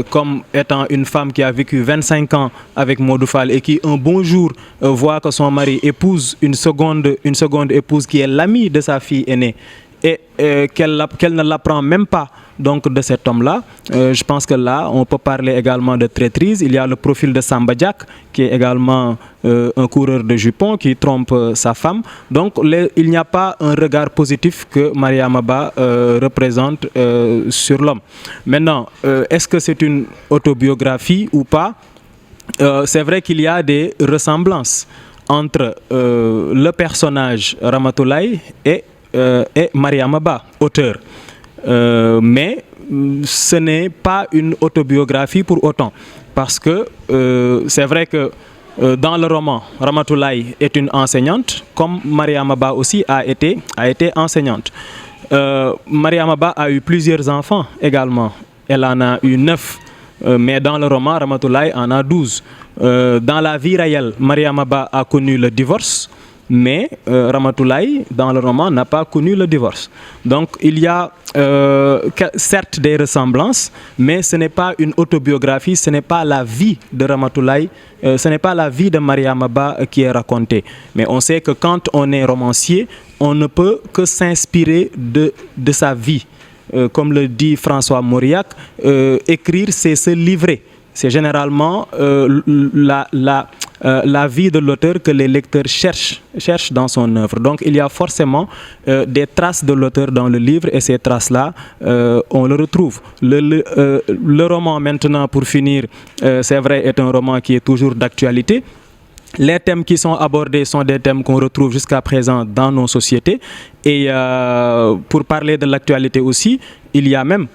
comme étant une femme qui a vécu 25 ans avec Modou Fall et qui un bon jour voit que son mari épouse une seconde épouse qui est l'amie de sa fille aînée, et qu'elle ne l'apprend même pas donc de cet homme-là, je pense que là, on peut parler également de traîtrise. Il y a le profil de Samba Diak, qui est également un coureur de jupons qui trompe sa femme. Donc, il n'y a pas un regard positif que Mariama Ba représente sur l'homme. Maintenant, est-ce que c'est une autobiographie ou pas? C'est vrai qu'il y a des ressemblances entre le personnage Ramatoulaye et Mariama Ba, auteur. Mais ce n'est pas une autobiographie pour autant, parce que c'est vrai que dans le roman, Ramatoulaye est une enseignante, comme Mariama Ba aussi a été enseignante. Mariama Ba a eu plusieurs enfants également. Elle en a eu 9, mais dans le roman, Ramatoulaye en a 12. Dans la vie réelle, Mariama Ba a connu le divorce, mais Ramatoulaye, dans le roman, n'a pas connu le divorce. Donc il y a certes des ressemblances, mais ce n'est pas une autobiographie, ce n'est pas la vie de Ramatoulaye, ce n'est pas la vie de Mariama Ba qui est racontée. Mais on sait que quand on est romancier, on ne peut que s'inspirer de sa vie. Comme le dit François Mauriac, écrire, c'est se livrer. C'est généralement la vie de l'auteur que les lecteurs cherchent dans son œuvre. Donc il y a forcément des traces de l'auteur dans le livre, et ces traces-là, on le retrouve. Le roman maintenant, pour finir, c'est vrai, est un roman qui est toujours d'actualité. Les thèmes qui sont abordés sont des thèmes qu'on retrouve jusqu'à présent dans nos sociétés. Et pour parler de l'actualité aussi, il y a même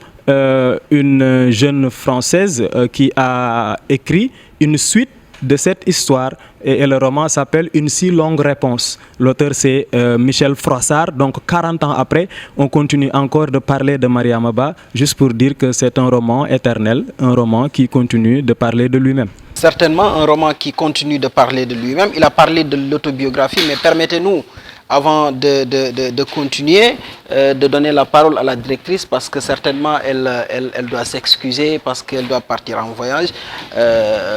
une jeune Française qui a écrit une suite de cette histoire, et le roman s'appelle Une si longue réponse. L'auteur, c'est Michel Froissart. Donc 40 ans après, on continue encore de parler de Mariama Ba, juste pour dire que c'est un roman éternel, un roman qui continue de parler de lui-même. Certainement un roman qui continue de parler de lui-même. Il a parlé de l'autobiographie, mais permettez-nous, avant de continuer, de donner la parole à la directrice, parce que certainement elle doit s'excuser parce qu'elle doit partir en voyage.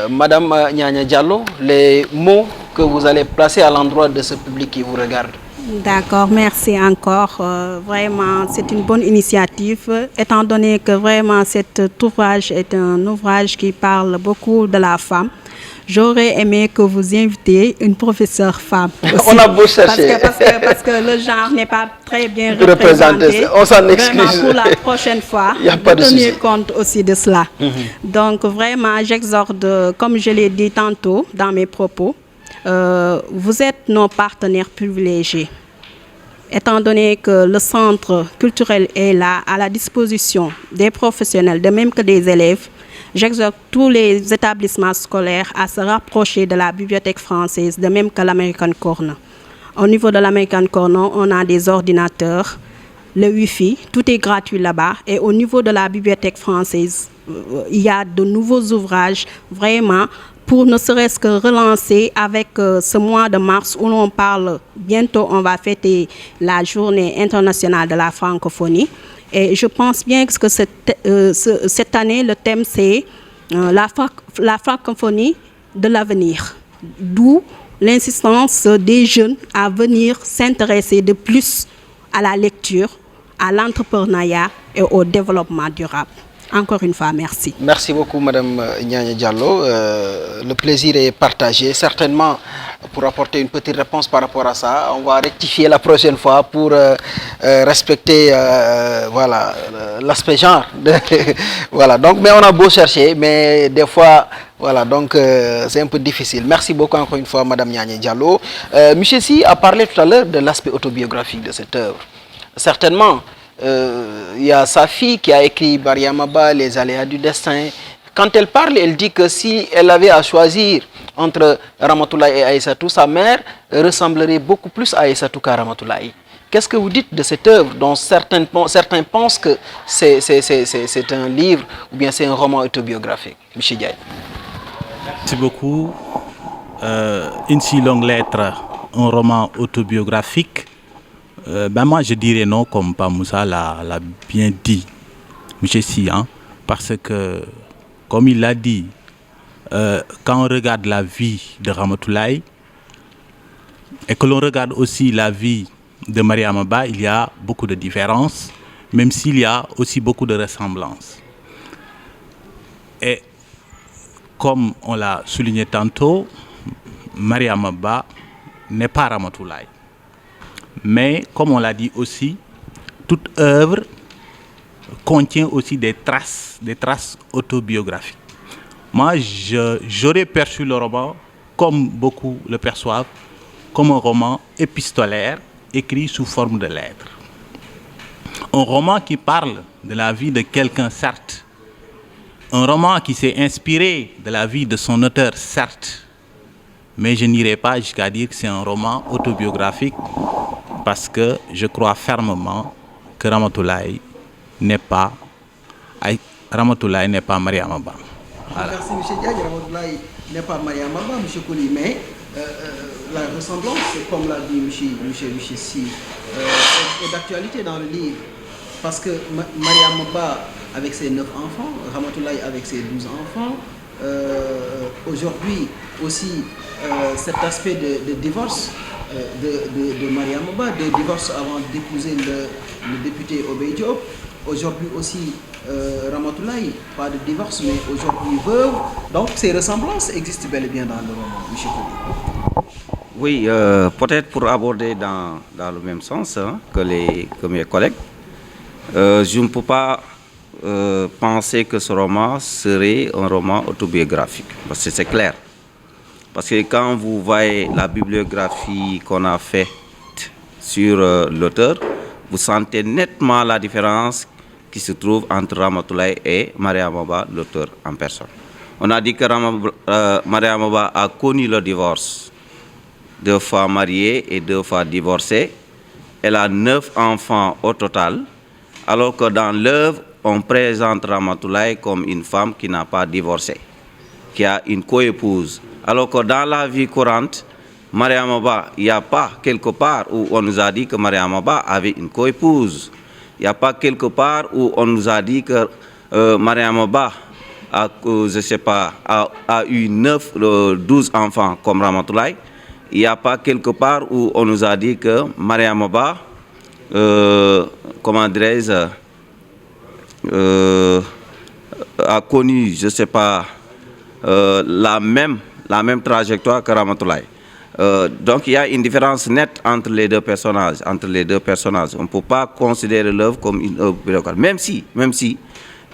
Madame Nyanya Diallo, les mots que vous allez placer à l'endroit de ce public qui vous regarde. D'accord, merci encore. Vraiment, c'est une bonne initiative, étant donné que vraiment cet ouvrage est un ouvrage qui parle beaucoup de la femme. J'aurais aimé que vous invitiez une professeure femme aussi. On a beau chercher. Parce que le genre n'est pas très bien représenté. On s'en excuse. Vraiment, pour la prochaine fois, il y a pas de tenir compte aussi de cela. Donc vraiment, j'exhorte, comme je l'ai dit tantôt dans mes propos, vous êtes nos partenaires privilégiés. Étant donné que le centre culturel est là, à la disposition des professionnels, de même que des élèves, j'exhorte tous les établissements scolaires à se rapprocher de la bibliothèque française, de même que l'American Corner. Au niveau de l'American Corner, on a des ordinateurs, le Wi-Fi, tout est gratuit là-bas. Et au niveau de la bibliothèque française, il y a de nouveaux ouvrages, vraiment, pour ne serait-ce que relancer avec ce mois de mars où l'on parle, bientôt on va fêter la journée internationale de la francophonie. Et je pense bien que cette année, le thème, c'est la francophonie de l'avenir. D'où l'insistance des jeunes à venir s'intéresser de plus à la lecture, à l'entrepreneuriat et au développement durable. Encore une fois, merci. Merci beaucoup, Madame Nyanya Diallo. Le plaisir est partagé. Certainement, pour apporter une petite réponse par rapport à ça, on va rectifier la prochaine fois pour respecter voilà, l'aspect genre. Voilà, donc, mais on a beau chercher, mais des fois, voilà, donc c'est un peu difficile. Merci beaucoup encore une fois, Madame Nyanya Diallo. Michel Sy a parlé tout à l'heure de l'aspect autobiographique de cette œuvre. Certainement, il y a sa fille qui a écrit Mariamaba, Les aléas du destin. Quand elle parle, elle dit que si elle avait à choisir entre Ramatoulaye et Aïssatou, sa mère ressemblerait beaucoup plus à Aïssatou qu'à Ramatoulaye. Qu'est-ce que vous dites de cette œuvre dont certains pensent que c'est un livre ou bien c'est un roman autobiographique? Michel Diaye. Merci beaucoup. Une si longue lettre, un roman autobiographique. Moi je dirais non, comme Pamoussa l'a bien dit, M. Sy, parce que, comme il l'a dit, quand on regarde la vie de Ramatoulaye et que l'on regarde aussi la vie de Mariamaba, il y a beaucoup de différences, même s'il y a aussi beaucoup de ressemblances. Et comme on l'a souligné tantôt, Mariamaba n'est pas Ramatoulaye. Mais, comme on l'a dit aussi, toute œuvre contient aussi des traces autobiographiques. Moi, j'aurais perçu le roman, comme beaucoup le perçoivent, comme un roman épistolaire écrit sous forme de lettres. Un roman qui parle de la vie de quelqu'un, certes. Un roman qui s'est inspiré de la vie de son auteur, certes. Mais je n'irai pas jusqu'à dire que c'est un roman autobiographique, parce que je crois fermement que Ramatoulaye n'est pas Mariamaba. Voilà. Merci M. Diagne. Ramatoulaye n'est pas Mariamaba, M. Koli, mais la ressemblance, comme l'a dit M. Sy, est d'actualité dans le livre. Parce que Mariamaba avec ses 9 enfants, Ramatoulaye avec ses 12 enfants, aujourd'hui aussi cet aspect de divorce de Mariamaba, de divorce avant d'épouser le député Obey Diop. Aujourd'hui aussi Ramatoulaye, pas de divorce, mais aujourd'hui veuve. Donc ces ressemblances existent bel et bien dans le roman, M. Koli. Oui, peut-être pour aborder dans le même sens que mes collègues, je ne peux pas penser que ce roman serait un roman autobiographique, parce que c'est clair. Parce que quand vous voyez la bibliographie qu'on a faite sur l'auteur, vous sentez nettement la différence qui se trouve entre Ramatoulaye et Mariamaba, l'auteur en personne. On a dit que Mariamaba a connu le divorce, 2 fois mariée et 2 fois divorcée. Elle a 9 enfants au total, alors que dans l'œuvre, on présente Ramatoulaye comme une femme qui n'a pas divorcé, qui a une coépouse. Alors que dans la vie courante, Mariamaba, il n'y a pas quelque part où on nous a dit que Mariamaba avait une coépouse. Il n'y a pas quelque part où on nous a dit que Mariamaba a eu 12 enfants comme Ramatoulaye. Il n'y a pas quelque part où on nous a dit que Mariamaba, a connu, je ne sais pas, la même trajectoire que Ramatoulaye. Donc il y a une différence nette entre les deux personnages. On ne peut pas considérer l'œuvre comme une œuvre biographique, même si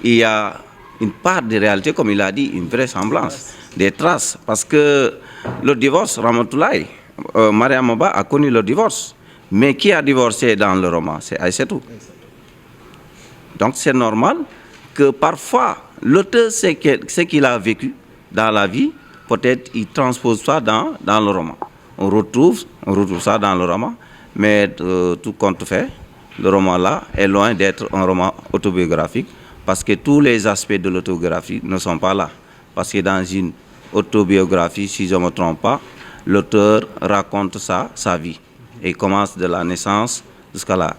il y a une part de réalité, comme il a dit, une vraisemblance, des traces. Parce que le divorce, Ramatoulaye, Mariamaba a connu le divorce. Mais qui a divorcé dans le roman? C'est Aïssatou. Donc c'est normal que parfois l'auteur sait ce qu'il a vécu dans la vie, peut-être il transpose ça dans le roman. On retrouve ça dans le roman, mais tout compte fait, le roman-là est loin d'être un roman autobiographique, parce que tous les aspects de l'autobiographie ne sont pas là. Parce que dans une autobiographie, si je ne me trompe pas, l'auteur raconte sa vie, et commence de la naissance jusqu'à la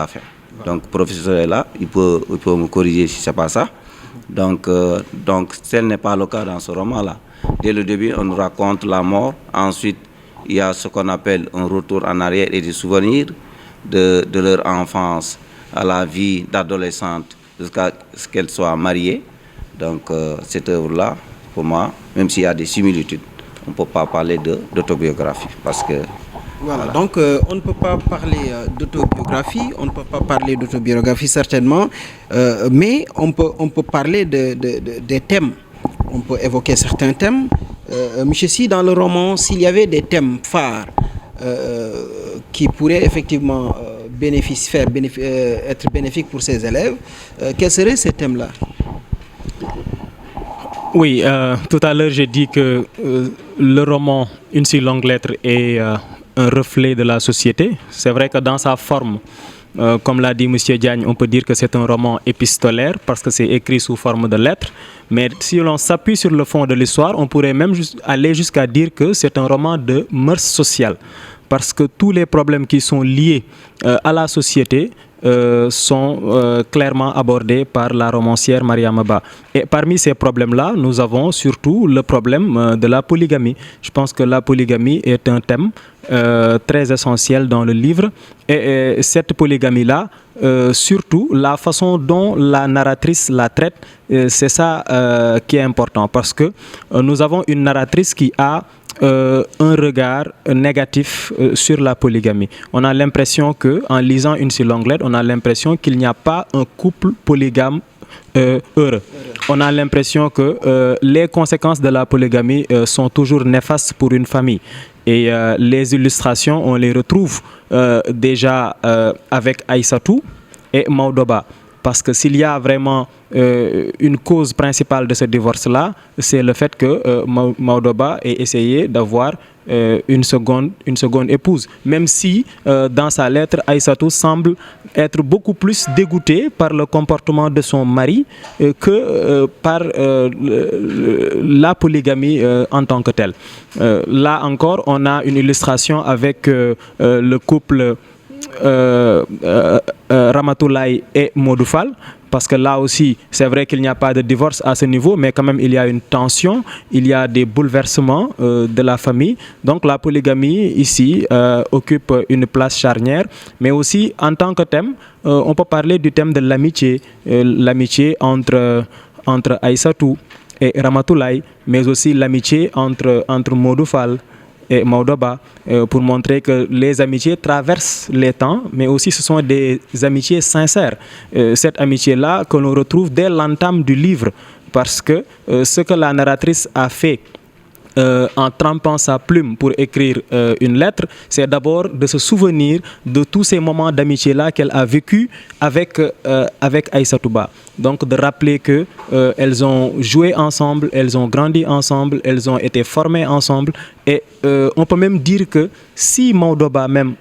fin. Donc, le professeur est là, il peut me corriger si ce n'est pas ça. Donc, tel n'est pas le cas dans ce roman-là. Dès le début, on nous raconte la mort. Ensuite, il y a ce qu'on appelle un retour en arrière et des souvenirs de leur enfance à la vie d'adolescente jusqu'à ce qu'elle soit mariée. Donc, cette œuvre-là, pour moi, même s'il y a des similitudes, on ne peut pas parler d'autobiographie parce que... Voilà, donc on ne peut pas parler d'autobiographie, certainement, mais on peut parler des thèmes. On peut évoquer certains thèmes. Monsieur Si, dans le roman, s'il y avait des thèmes phares qui pourraient effectivement être bénéfiques pour ses élèves, quels seraient ces thèmes-là? Oui, tout à l'heure j'ai dit que le roman Une si longue lettre est un reflet de la société. C'est vrai que dans sa forme, comme l'a dit M. Diagne, on peut dire que c'est un roman épistolaire parce que c'est écrit sous forme de lettres. Mais si l'on s'appuie sur le fond de l'histoire, on pourrait même aller jusqu'à dire que c'est un roman de mœurs sociales. Parce que tous les problèmes qui sont liés à la société sont clairement abordés par la romancière Mariama Ba. Et parmi ces problèmes-là, nous avons surtout le problème de la polygamie. Je pense que la polygamie est un thème très essentiel dans le livre. Et cette polygamie-là, surtout la façon dont la narratrice la traite, c'est ça qui est important. Parce que nous avons une narratrice qui a un regard négatif sur la polygamie. On a l'impression qu'en lisant Une si longue lettre, on a l'impression qu'il n'y a pas un couple polygame heureux. On a l'impression que les conséquences de la polygamie sont toujours néfastes pour une famille. Et les illustrations, on les retrouve déjà avec Aïssatou et Maodoba. Parce que s'il y a vraiment une cause principale de ce divorce-là, c'est le fait que Maodoba ait essayé d'avoir une seconde épouse. Même si dans sa lettre, Aïssatou semble être beaucoup plus dégoûtée par le comportement de son mari que par la polygamie en tant que telle. Là encore, on a une illustration avec le couple Ramatoulaye et Modoufal, parce que là aussi, c'est vrai qu'il n'y a pas de divorce à ce niveau, mais quand même, il y a une tension, il y a des bouleversements de la famille. Donc, la polygamie, ici, occupe une place charnière. Mais aussi, en tant que thème, on peut parler du thème de l'amitié. L'amitié entre Aïssatou et Ramatoulaye, mais aussi l'amitié entre Modoufal et Maodoba, pour montrer que les amitiés traversent les temps, mais aussi ce sont des amitiés sincères. Cette amitié-là que l'on retrouve dès l'entame du livre, parce que ce que la narratrice a fait en trempant sa plume pour écrire une lettre, c'est d'abord de se souvenir de tous ces moments d'amitié-là qu'elle a vécu avec Aïssatou Ba. Donc de rappeler qu'elles ont joué ensemble, elles ont grandi ensemble, elles ont été formées ensemble. Et on peut même dire que si Maodoba même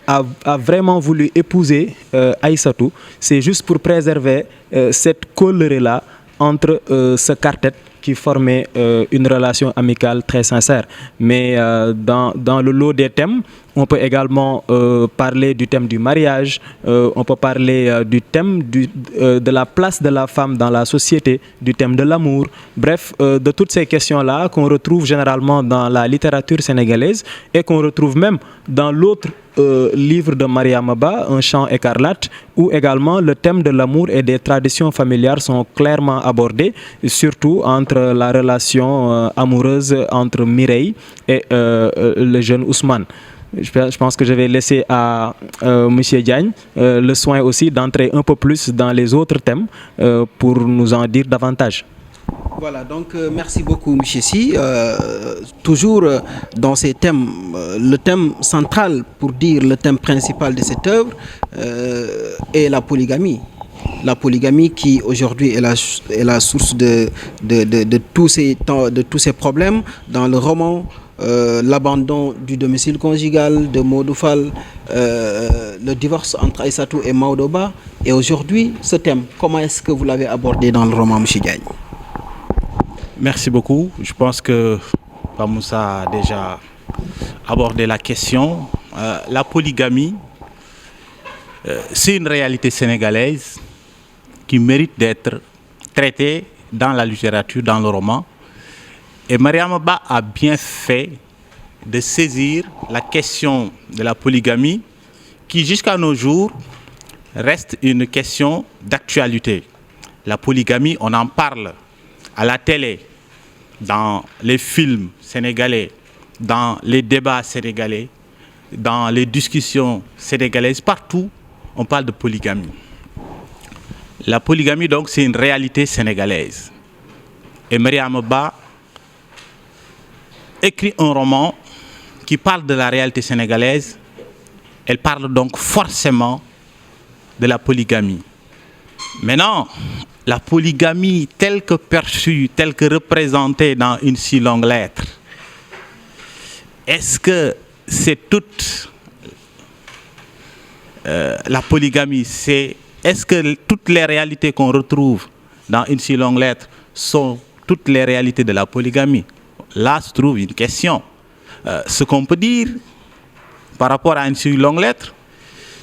a vraiment voulu épouser Aïssatou, c'est juste pour préserver cette kóllëre-là entre ce quartet qui formait une relation amicale très sincère. Mais dans le lot des thèmes, on peut également parler du thème du mariage, on peut parler du thème de la place de la femme dans la société, du thème de l'amour, bref, de toutes ces questions-là qu'on retrouve généralement dans la littérature sénégalaise et qu'on retrouve même dans l'autre livre de Mariama Ba, Un chant écarlate, où également le thème de l'amour et des traditions familiales sont clairement abordés, surtout entre la relation amoureuse entre Mireille et le jeune Ousmane. Je pense que je vais laisser à M. Diagne le soin aussi d'entrer un peu plus dans les autres thèmes pour nous en dire davantage. Voilà, donc merci beaucoup M. Si. Toujours dans ces thèmes, le thème central, pour dire le thème principal de cette œuvre, est la polygamie. La polygamie qui aujourd'hui est la source de tous ces problèmes dans le roman. L'abandon du domicile conjugal de Modoufal, le divorce entre Aïssatou et Maodoba. Et aujourd'hui, ce thème, comment est-ce que vous l'avez abordé dans le roman, M. Diagne? Merci beaucoup. Je pense que Pamoussa a déjà abordé la question. La polygamie c'est une réalité sénégalaise qui mérite d'être traitée dans la littérature, dans le roman. Et Mariama Ba a bien fait de saisir la question de la polygamie qui, jusqu'à nos jours, reste une question d'actualité. La polygamie, on en parle à la télé, dans les films sénégalais, dans les débats sénégalais, dans les discussions sénégalaises, partout, on parle de polygamie. La polygamie, donc, c'est une réalité sénégalaise. Et Mariama Ba écrit un roman qui parle de la réalité sénégalaise. Elle parle donc forcément de la polygamie. Maintenant, la polygamie telle que perçue, telle que représentée dans une si longue lettre, est-ce que c'est toute la polygamie? Est-ce que toutes les réalités qu'on retrouve dans une si longue lettre sont toutes les réalités de la polygamie? Là se trouve une question. Ce qu'on peut dire par rapport à une si longue lettre,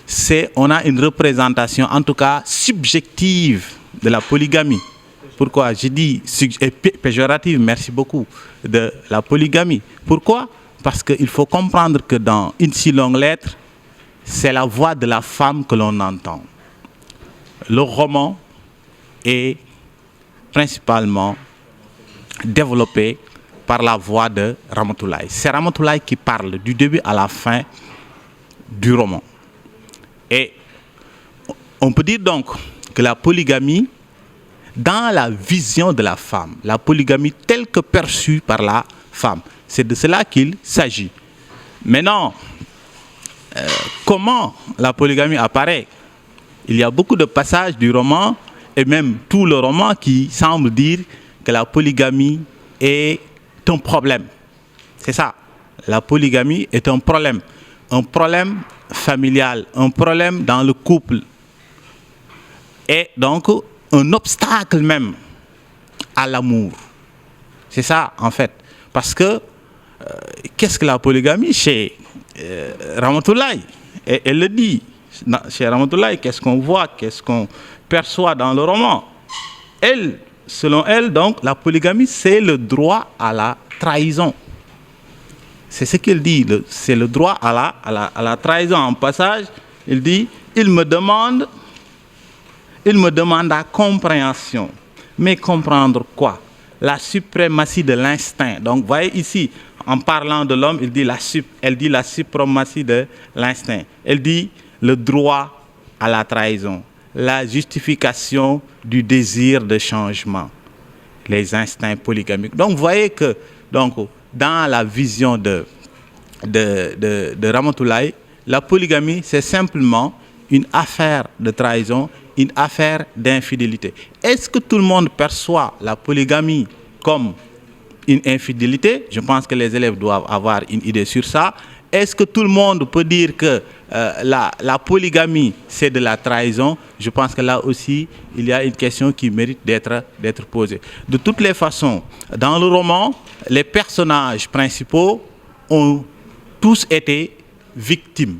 c'est qu'on a une représentation, en tout cas subjective, de la polygamie. Pourquoi je dis péjorative, merci beaucoup, de la polygamie. Pourquoi? Parce qu'il faut comprendre que dans une si longue lettre, c'est la voix de la femme que l'on entend. Le roman est principalement développé par la voix de Ramatoulaye. C'est Ramatoulaye qui parle du début à la fin du roman. Et on peut dire donc que la polygamie, dans la vision de la femme, la polygamie telle que perçue par la femme, c'est de cela qu'il s'agit. Maintenant, comment la polygamie apparaît? Il y a beaucoup de passages du roman, et même tout le roman, qui semble dire que la polygamie est un problème. C'est ça. La polygamie est un problème familial, un problème dans le couple, et donc un obstacle même à l'amour. C'est ça, en fait. Parce que, qu'est-ce que la polygamie chez Ramatoulaye? Et elle le dit. Chez Ramatoulaye, qu'est-ce qu'on voit, qu'est-ce qu'on perçoit dans le roman? Elle, selon elle, donc, la polygamie, c'est le droit à la trahison. C'est ce qu'il dit, c'est le droit à la trahison. En passage, il dit, il me demande la compréhension. Mais comprendre quoi? La suprématie de l'instinct. Donc, vous voyez ici, en parlant de l'homme, elle dit la suprématie de l'instinct. Elle dit le droit à la trahison, la justification du désir de changement, les instincts polygamiques. Donc, vous voyez que dans la vision de Ramatoulaye, la polygamie, c'est simplement une affaire de trahison, une affaire d'infidélité. Est-ce que tout le monde perçoit la polygamie comme une infidélité? Je pense que les élèves doivent avoir une idée sur ça. Est-ce que tout le monde peut dire que la polygamie, c'est de la trahison? Je pense que là aussi, il y a une question qui mérite d'être posée. De toutes les façons, dans le roman, les personnages principaux ont tous été victimes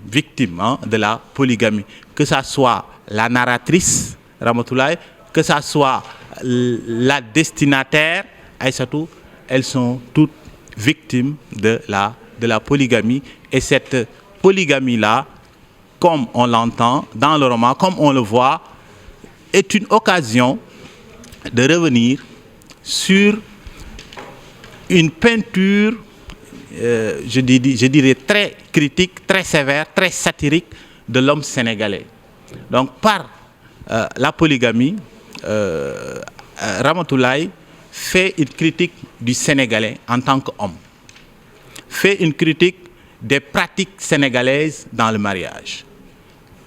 de la polygamie. Que ce soit la narratrice, Ramatoulaye, que ce soit la destinataire, Aïssatou, elles sont toutes victimes de la polygamie. Et cette polygamie-là, comme on l'entend dans le roman, comme on le voit, est une occasion de revenir sur une peinture, je dirais très critique, très sévère, très satirique de l'homme sénégalais. Donc par la polygamie, Ramatoulaye fait une critique du Sénégalais en tant qu'homme, fait une critique des pratiques sénégalaises dans le mariage.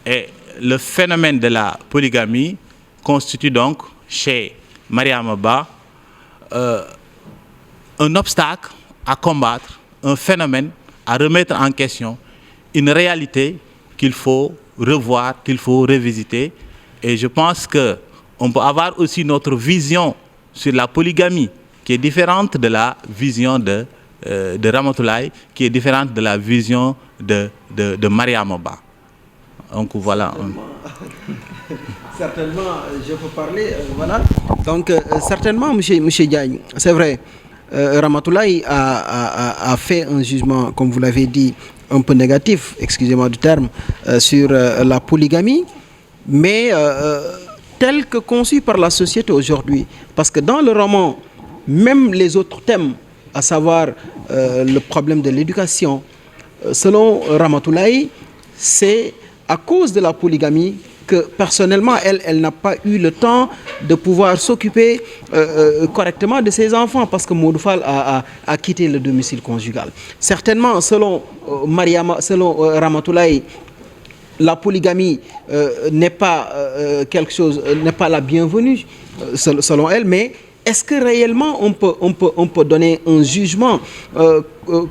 Et le phénomène de la polygamie constitue donc chez Mariama Ba un obstacle à combattre, un phénomène à remettre en question, une réalité qu'il faut revoir, qu'il faut revisiter. Et je pense qu'on peut avoir aussi notre vision sur la polygamie qui est différente de la vision de Ramatoulaye, qui est différente de la vision de Mariama Ba. Donc voilà. Certainement, je peux parler, voilà. Donc, certainement, monsieur Diagne, c'est vrai, Ramatoulaye a fait un jugement, comme vous l'avez dit, un peu négatif, excusez-moi du terme, sur la polygamie, mais tel que conçu par la société aujourd'hui. Parce que dans le roman, même les autres thèmes, à savoir le problème de l'éducation, selon Ramatoulaye, c'est à cause de la polygamie que personnellement, elle n'a pas eu le temps de pouvoir s'occuper correctement de ses enfants parce que Modou Fall a quitté le domicile conjugal. Certainement, selon Ramatoulaye, la polygamie n'est pas quelque chose, n'est pas la bienvenue selon elle, mais est-ce que réellement on peut donner un jugement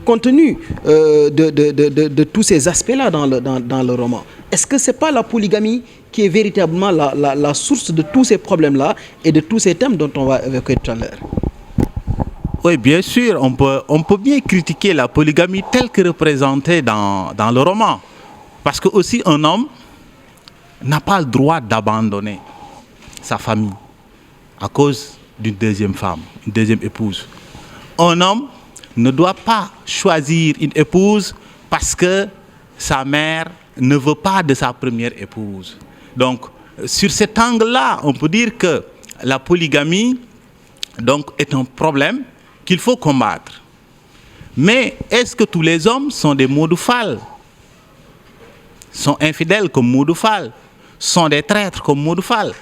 compte tenu de tous ces aspects-là dans le roman? Est-ce que ce n'est pas la polygamie qui est véritablement la source de tous ces problèmes-là et de tous ces thèmes dont on va évoquer tout à l'heure? Oui, bien sûr, on peut bien critiquer la polygamie telle que représentée dans le roman. Parce que aussi un homme n'a pas le droit d'abandonner sa famille à cause d'une deuxième femme, une deuxième épouse. Un homme ne doit pas choisir une épouse parce que sa mère ne veut pas de sa première épouse. Donc, sur cet angle-là, on peut dire que la polygamie donc, est un problème qu'il faut combattre. Mais est-ce que tous les hommes sont des Modou Fall, sont infidèles comme Modou Fall, sont des traîtres comme Modou Fall?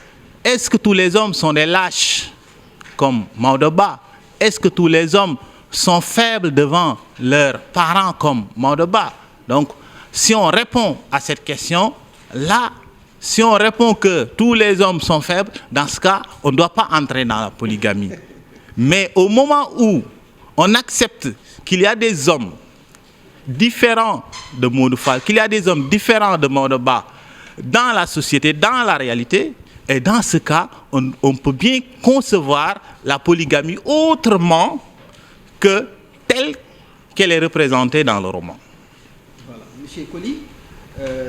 Est-ce que tous les hommes sont des lâches comme Maodo Ba? Est-ce que tous les hommes sont faibles devant leurs parents comme Maodo Ba? Donc, si on répond à cette question, là, si on répond que tous les hommes sont faibles, dans ce cas, on ne doit pas entrer dans la polygamie. Mais au moment où on accepte qu'il y a des hommes différents de Modou Fall, qu'il y a des hommes différents de Maodo Ba dans la société, dans la réalité, et dans ce cas, on peut bien concevoir la polygamie autrement que telle qu'elle est représentée dans le roman. Voilà. Monsieur Colli,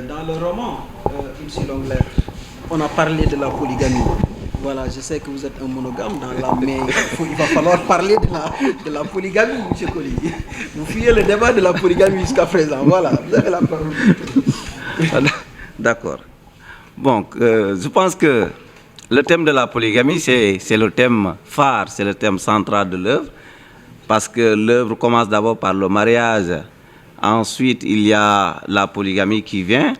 dans le roman, Monsieur Longlet, on a parlé de la polygamie. Voilà, je sais que vous êtes un monogame dans l'âme, mais il va falloir parler de la polygamie, Monsieur Colli. Vous fuyez le débat de la polygamie jusqu'à présent. Voilà, vous avez la parole. D'accord. Bon, je pense que le thème de la polygamie, c'est le thème phare, c'est le thème central de l'œuvre, parce que l'œuvre commence d'abord par le mariage, ensuite il y a la polygamie qui vient,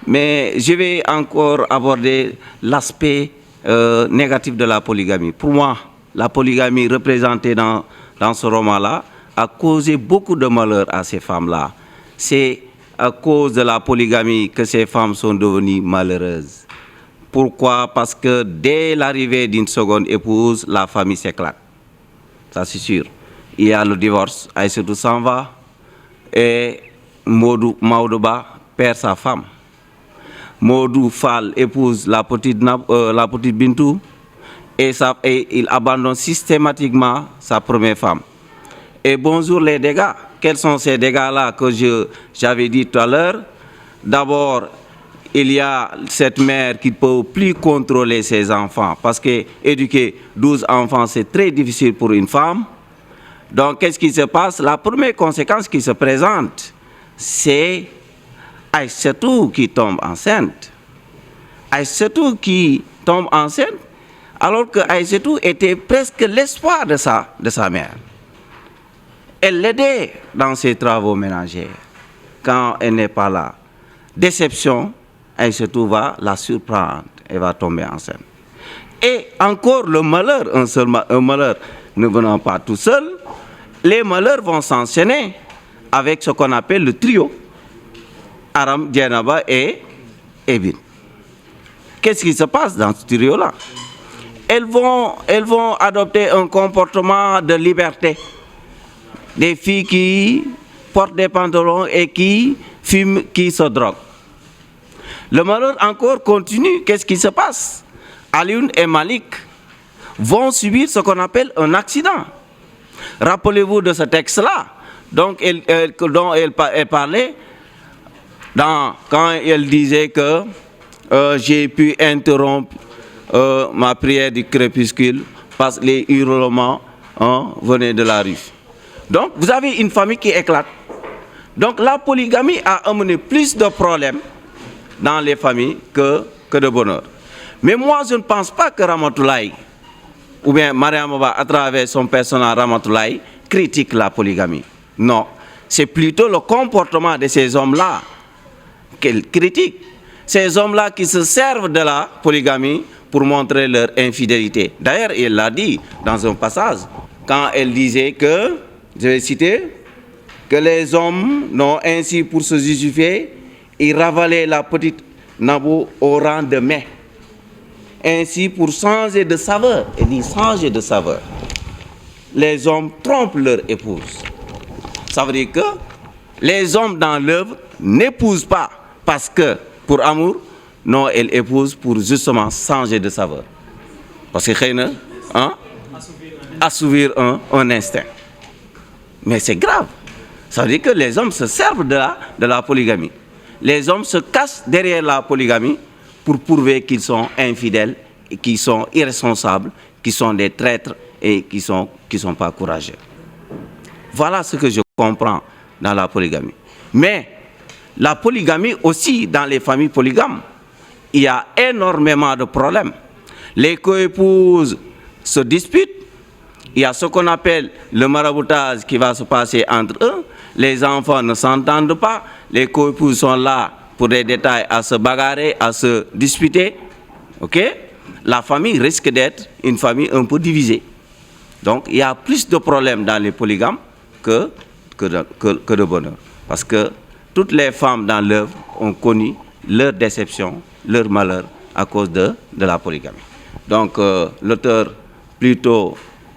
mais je vais encore aborder l'aspect négatif de la polygamie. Pour moi, la polygamie représentée dans ce roman-là a causé beaucoup de malheur à ces femmes-là. C'est à cause de la polygamie que ces femmes sont devenues malheureuses. Pourquoi? Parce que dès l'arrivée d'une seconde épouse, la famille s'éclate. Ça, c'est sûr. Il y a le divorce. Aïssatou s'en va et Maodo Ba perd sa femme. Modou Fall épouse la petite Bintou et il abandonne systématiquement sa première femme. Et bonjour les dégâts. Quels sont ces dégâts-là que j'avais dit tout à l'heure? D'abord, il y a cette mère qui ne peut plus contrôler ses enfants parce qu'éduquer 12 enfants, c'est très difficile pour une femme. Donc, qu'est-ce qui se passe? La première conséquence qui se présente, c'est Aïssatou qui tombe enceinte. Aïssatou qui tombe enceinte, alors que Aïssatou était presque l'espoir de sa mère. Elle l'aidait dans ses travaux ménagers. Quand elle n'est pas là, déception, Aïssatou va la surprendre et va tomber enceinte. Et encore le malheur, un malheur ne venant pas tout seul, les malheurs vont s'enchaîner avec ce qu'on appelle le trio. Aram, Djenaba et Ebin. Qu'est-ce qui se passe dans ce trio-là? Elles vont adopter un comportement de liberté. Des filles qui portent des pantalons et qui fument, qui se droguent. Le malheur encore continue. Qu'est-ce qui se passe? Alioune et Malik vont subir ce qu'on appelle un accident. Rappelez-vous de ce texte-là dont elle parlait. quand elle disait que j'ai pu interrompre ma prière du crépuscule parce que les hurlements venaient de la rue. Donc, vous avez une famille qui éclate. Donc, la polygamie a amené plus de problèmes dans les familles que de bonheur. Mais moi, je ne pense pas que Ramatoulaye, ou bien Mariam Ba, à travers son personnage Ramatoulaye, critique la polygamie. Non, c'est plutôt le comportement de ces hommes-là qu'elle critique. Ces hommes-là qui se servent de la polygamie pour montrer leur infidélité. D'ailleurs, elle l'a dit dans un passage, quand elle disait que, je vais citer, que les hommes n'ont ainsi pour se justifier, ils ravalaient la petite Nabou au rang de mets. Ainsi pour changer de saveur. Elle dit changer de saveur. Les hommes trompent leur épouse. Ça veut dire que les hommes dans l'œuvre n'épousent pas parce que pour amour, non, elles épousent pour justement changer de saveur. Parce que assouvir un instinct. Mais c'est grave. Ça veut dire que les hommes se servent de la polygamie. Les hommes se cachent derrière la polygamie pour prouver qu'ils sont infidèles, et qu'ils sont irresponsables, qu'ils sont des traîtres et qu'ils sont pas courageux. Voilà ce que je comprends dans la polygamie. Mais la polygamie aussi, dans les familles polygames, il y a énormément de problèmes. Les coépouses se disputent. Il y a ce qu'on appelle le maraboutage qui va se passer entre eux. Les enfants ne s'entendent pas. Les coépouses sont là pour des détails à se bagarrer, à se disputer. OK? La famille risque d'être une famille un peu divisée. Donc, il y a plus de problèmes dans les polygames que de bonheur. Parce que toutes les femmes dans l'œuvre ont connu leur déception, leur malheur à cause de la polygamie. Donc, l'auteur, plutôt,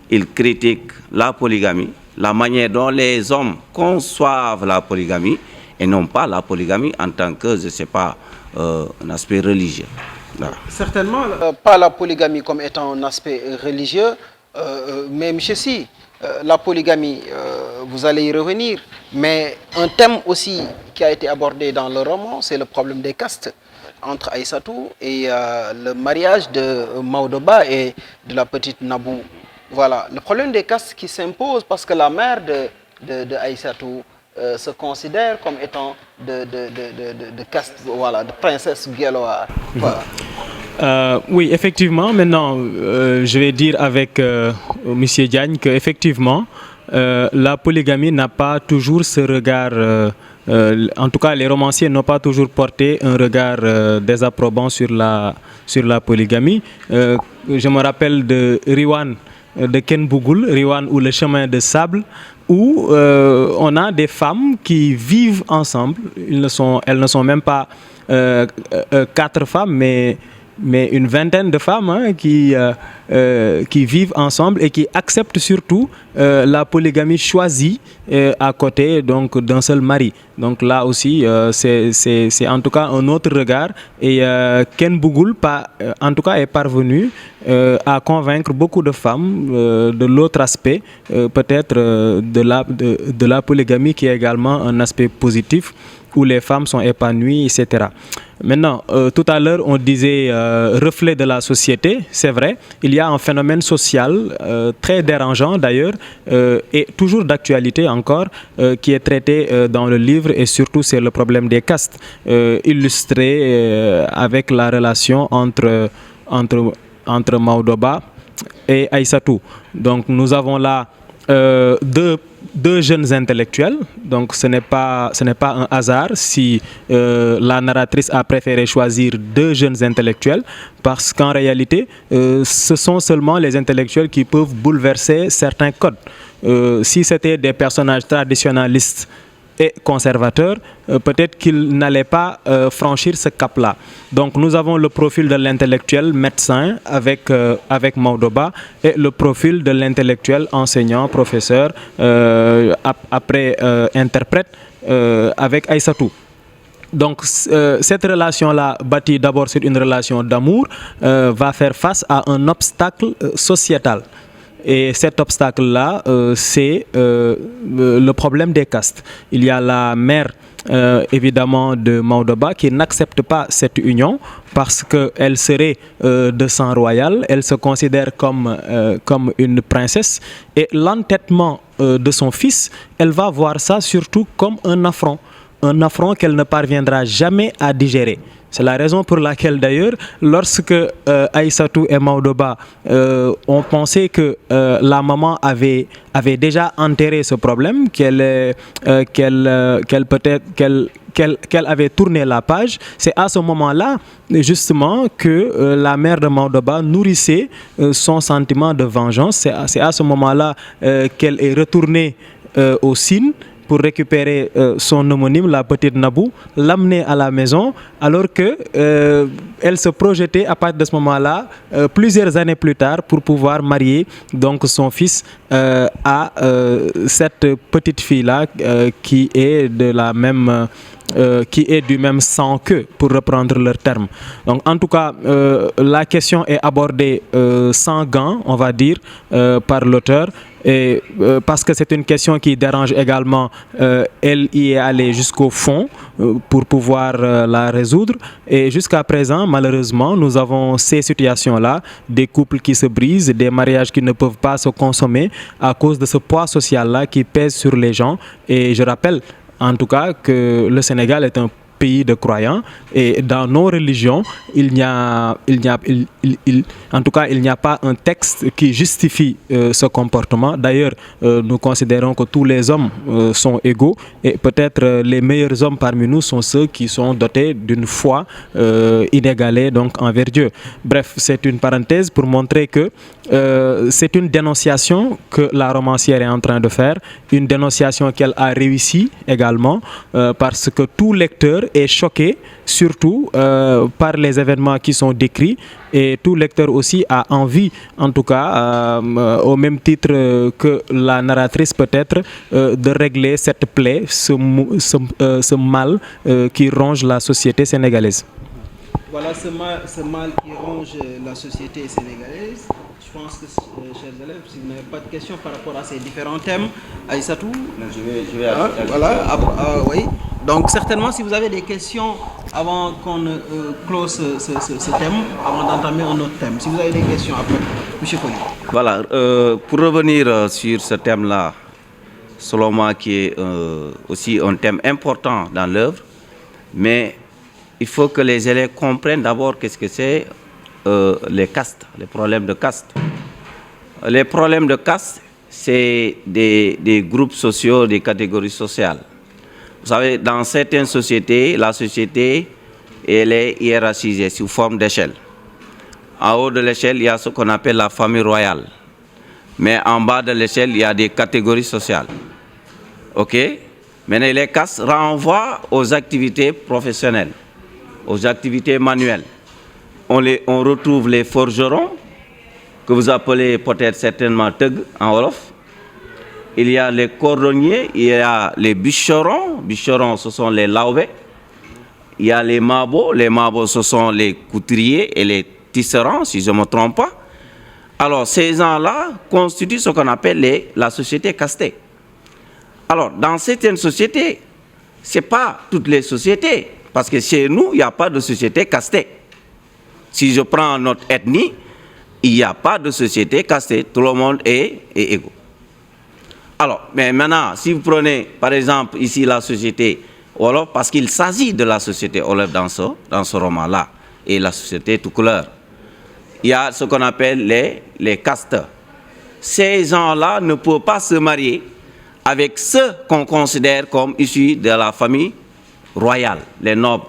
il critique la polygamie, la manière dont les hommes conçoivent la polygamie et non pas la polygamie en tant que, je ne sais pas, un aspect religieux. Voilà. Certainement, pas la polygamie comme étant un aspect religieux, mais M. Si, la polygamie, vous allez y revenir, mais un thème aussi qui a été abordé dans le roman, c'est le problème des castes entre Aïssatou et le mariage de Maodoba et de la petite Nabou. Voilà, le problème des castes qui s'impose parce que la mère de Aïssatou se considère comme étant de caste, voilà, de princesse Guéloire. Voilà. Oui, effectivement, maintenant, je vais dire avec M. Diagne qu'effectivement, la polygamie n'a pas toujours ce regard, en tout cas les romanciers n'ont pas toujours porté un regard désapprobant sur la polygamie. Je me rappelle de Riwan, de Ken Bougoul, Riwan ou le chemin de sable, où on a des femmes qui vivent ensemble. Elles ne sont même pas 4 femmes, mais une vingtaine de femmes qui vivent ensemble et qui acceptent surtout la polygamie choisie à côté donc d'un seul mari. Donc là aussi, c'est en tout cas un autre regard. Et Ken Bougoul, en tout cas, est parvenu à convaincre beaucoup de femmes de l'autre aspect, peut-être de la polygamie, qui est également un aspect positif, où les femmes sont épanouies, etc. Maintenant, tout à l'heure, on disait reflet de la société. C'est vrai, il y a un phénomène social très dérangeant d'ailleurs, et toujours d'actualité encore, qui est traité dans le livre, et surtout c'est le problème des castes, illustré avec la relation entre Maodoba et Aïssatou. Donc nous avons là deux jeunes intellectuels, donc ce n'est pas un hasard si la narratrice a préféré choisir 2 jeunes intellectuels, parce qu'en réalité, ce sont seulement les intellectuels qui peuvent bouleverser certains codes. Si c'était des personnages traditionnalistes et conservateurs, peut-être qu'ils n'allaient pas franchir ce cap-là. Donc nous avons le profil de l'intellectuel médecin avec Maodoba, et le profil de l'intellectuel enseignant, professeur, après interprète, avec Aïssatou. Donc cette relation-là, bâtie d'abord sur une relation d'amour, va faire face à un obstacle sociétal. Et cet obstacle-là, c'est le problème des castes. Il y a la mère évidemment de Maodoba qui n'accepte pas cette union parce qu'elle serait de sang royal, elle se considère comme une princesse, et l'entêtement de son fils, elle va voir ça surtout comme un affront qu'elle ne parviendra jamais à digérer. C'est la raison pour laquelle d'ailleurs, lorsque Aïssatou et Maodoba ont pensé que la maman avait déjà enterré ce problème, qu'elle avait tourné la page, c'est à ce moment-là justement que la mère de Maodoba nourrissait son sentiment de vengeance. C'est à ce moment-là qu'elle est retournée au Sine pour récupérer son homonyme, la petite Nabou, l'amener à la maison, alors que elle se projetait à partir de ce moment-là, plusieurs années plus tard, pour pouvoir marier donc son fils à cette petite fille-là qui est de la même qui est du même sang qu'eux, pour reprendre leur terme. Donc, en tout cas, la question est abordée sans gants, on va dire, par l'auteur. Et parce que c'est une question qui dérange également, elle y est allée jusqu'au fond pour pouvoir la résoudre. Et jusqu'à présent, malheureusement, nous avons ces situations-là, des couples qui se brisent, des mariages qui ne peuvent pas se consommer à cause de ce poids social-là qui pèse sur les gens. Et je rappelle, en tout cas, que le Sénégal est un pays de croyants, et dans nos religions, il n'y a pas un texte qui justifie ce comportement. D'ailleurs, nous considérons que tous les hommes sont égaux, et peut-être les meilleurs hommes parmi nous sont ceux qui sont dotés d'une foi inégalée donc envers Dieu. Bref, c'est une parenthèse pour montrer que c'est une dénonciation que la romancière est en train de faire, une dénonciation qu'elle a réussi également, parce que tout lecteur est choqué, surtout par les événements qui sont décrits, et tout lecteur aussi a envie, en tout cas, au même titre que la narratrice peut-être, de régler cette plaie, ce mal qui ronge la société sénégalaise. Voilà ce mal qui ronge la société sénégalaise. Je pense que, chers élèves, si vous n'avez pas de questions par rapport à ces différents thèmes, Aïssatou, je vais voilà, oui. Donc certainement, si vous avez des questions avant qu'on close ce thème, avant d'entamer un autre thème, si vous avez des questions après, M. Poli. Voilà, pour revenir sur ce thème-là, selon moi, qui est aussi un thème important dans l'œuvre, mais il faut que les élèves comprennent d'abord qu'est-ce que c'est les castes, les problèmes de caste. Les problèmes de caste, c'est des groupes sociaux, des catégories sociales. Vous savez, dans certaines sociétés, la société, elle est hiérarchisée sous forme d'échelle. En haut de l'échelle, il y a ce qu'on appelle la famille royale. Mais en bas de l'échelle, il y a des catégories sociales. OK? Maintenant, les castes renvoient aux activités professionnelles, aux activités manuelles. On retrouve les forgerons, que vous appelez peut-être certainement Teug en Wolof. Il y a les cordonniers, il y a les bûcherons. Bûcherons, ce sont les laobés. Il y a les mabos, ce sont les couturiers et les tisserands, si je ne me trompe pas. Alors, ces gens-là constituent ce qu'on appelle la société castée. Alors, dans certaines sociétés, ce n'est pas toutes les sociétés, parce que chez nous, il n'y a pas de société castée. Si je prends notre ethnie, il n'y a pas de société castée, tout le monde est égaux. Alors, mais maintenant, si vous prenez, par exemple, ici la société Wolof, parce qu'il s'agit de la société Wolof dans ce roman-là, et la société tout couleur, il y a ce qu'on appelle les castes. Ces gens-là ne peuvent pas se marier avec ceux qu'on considère comme issus de la famille royale, les nobles.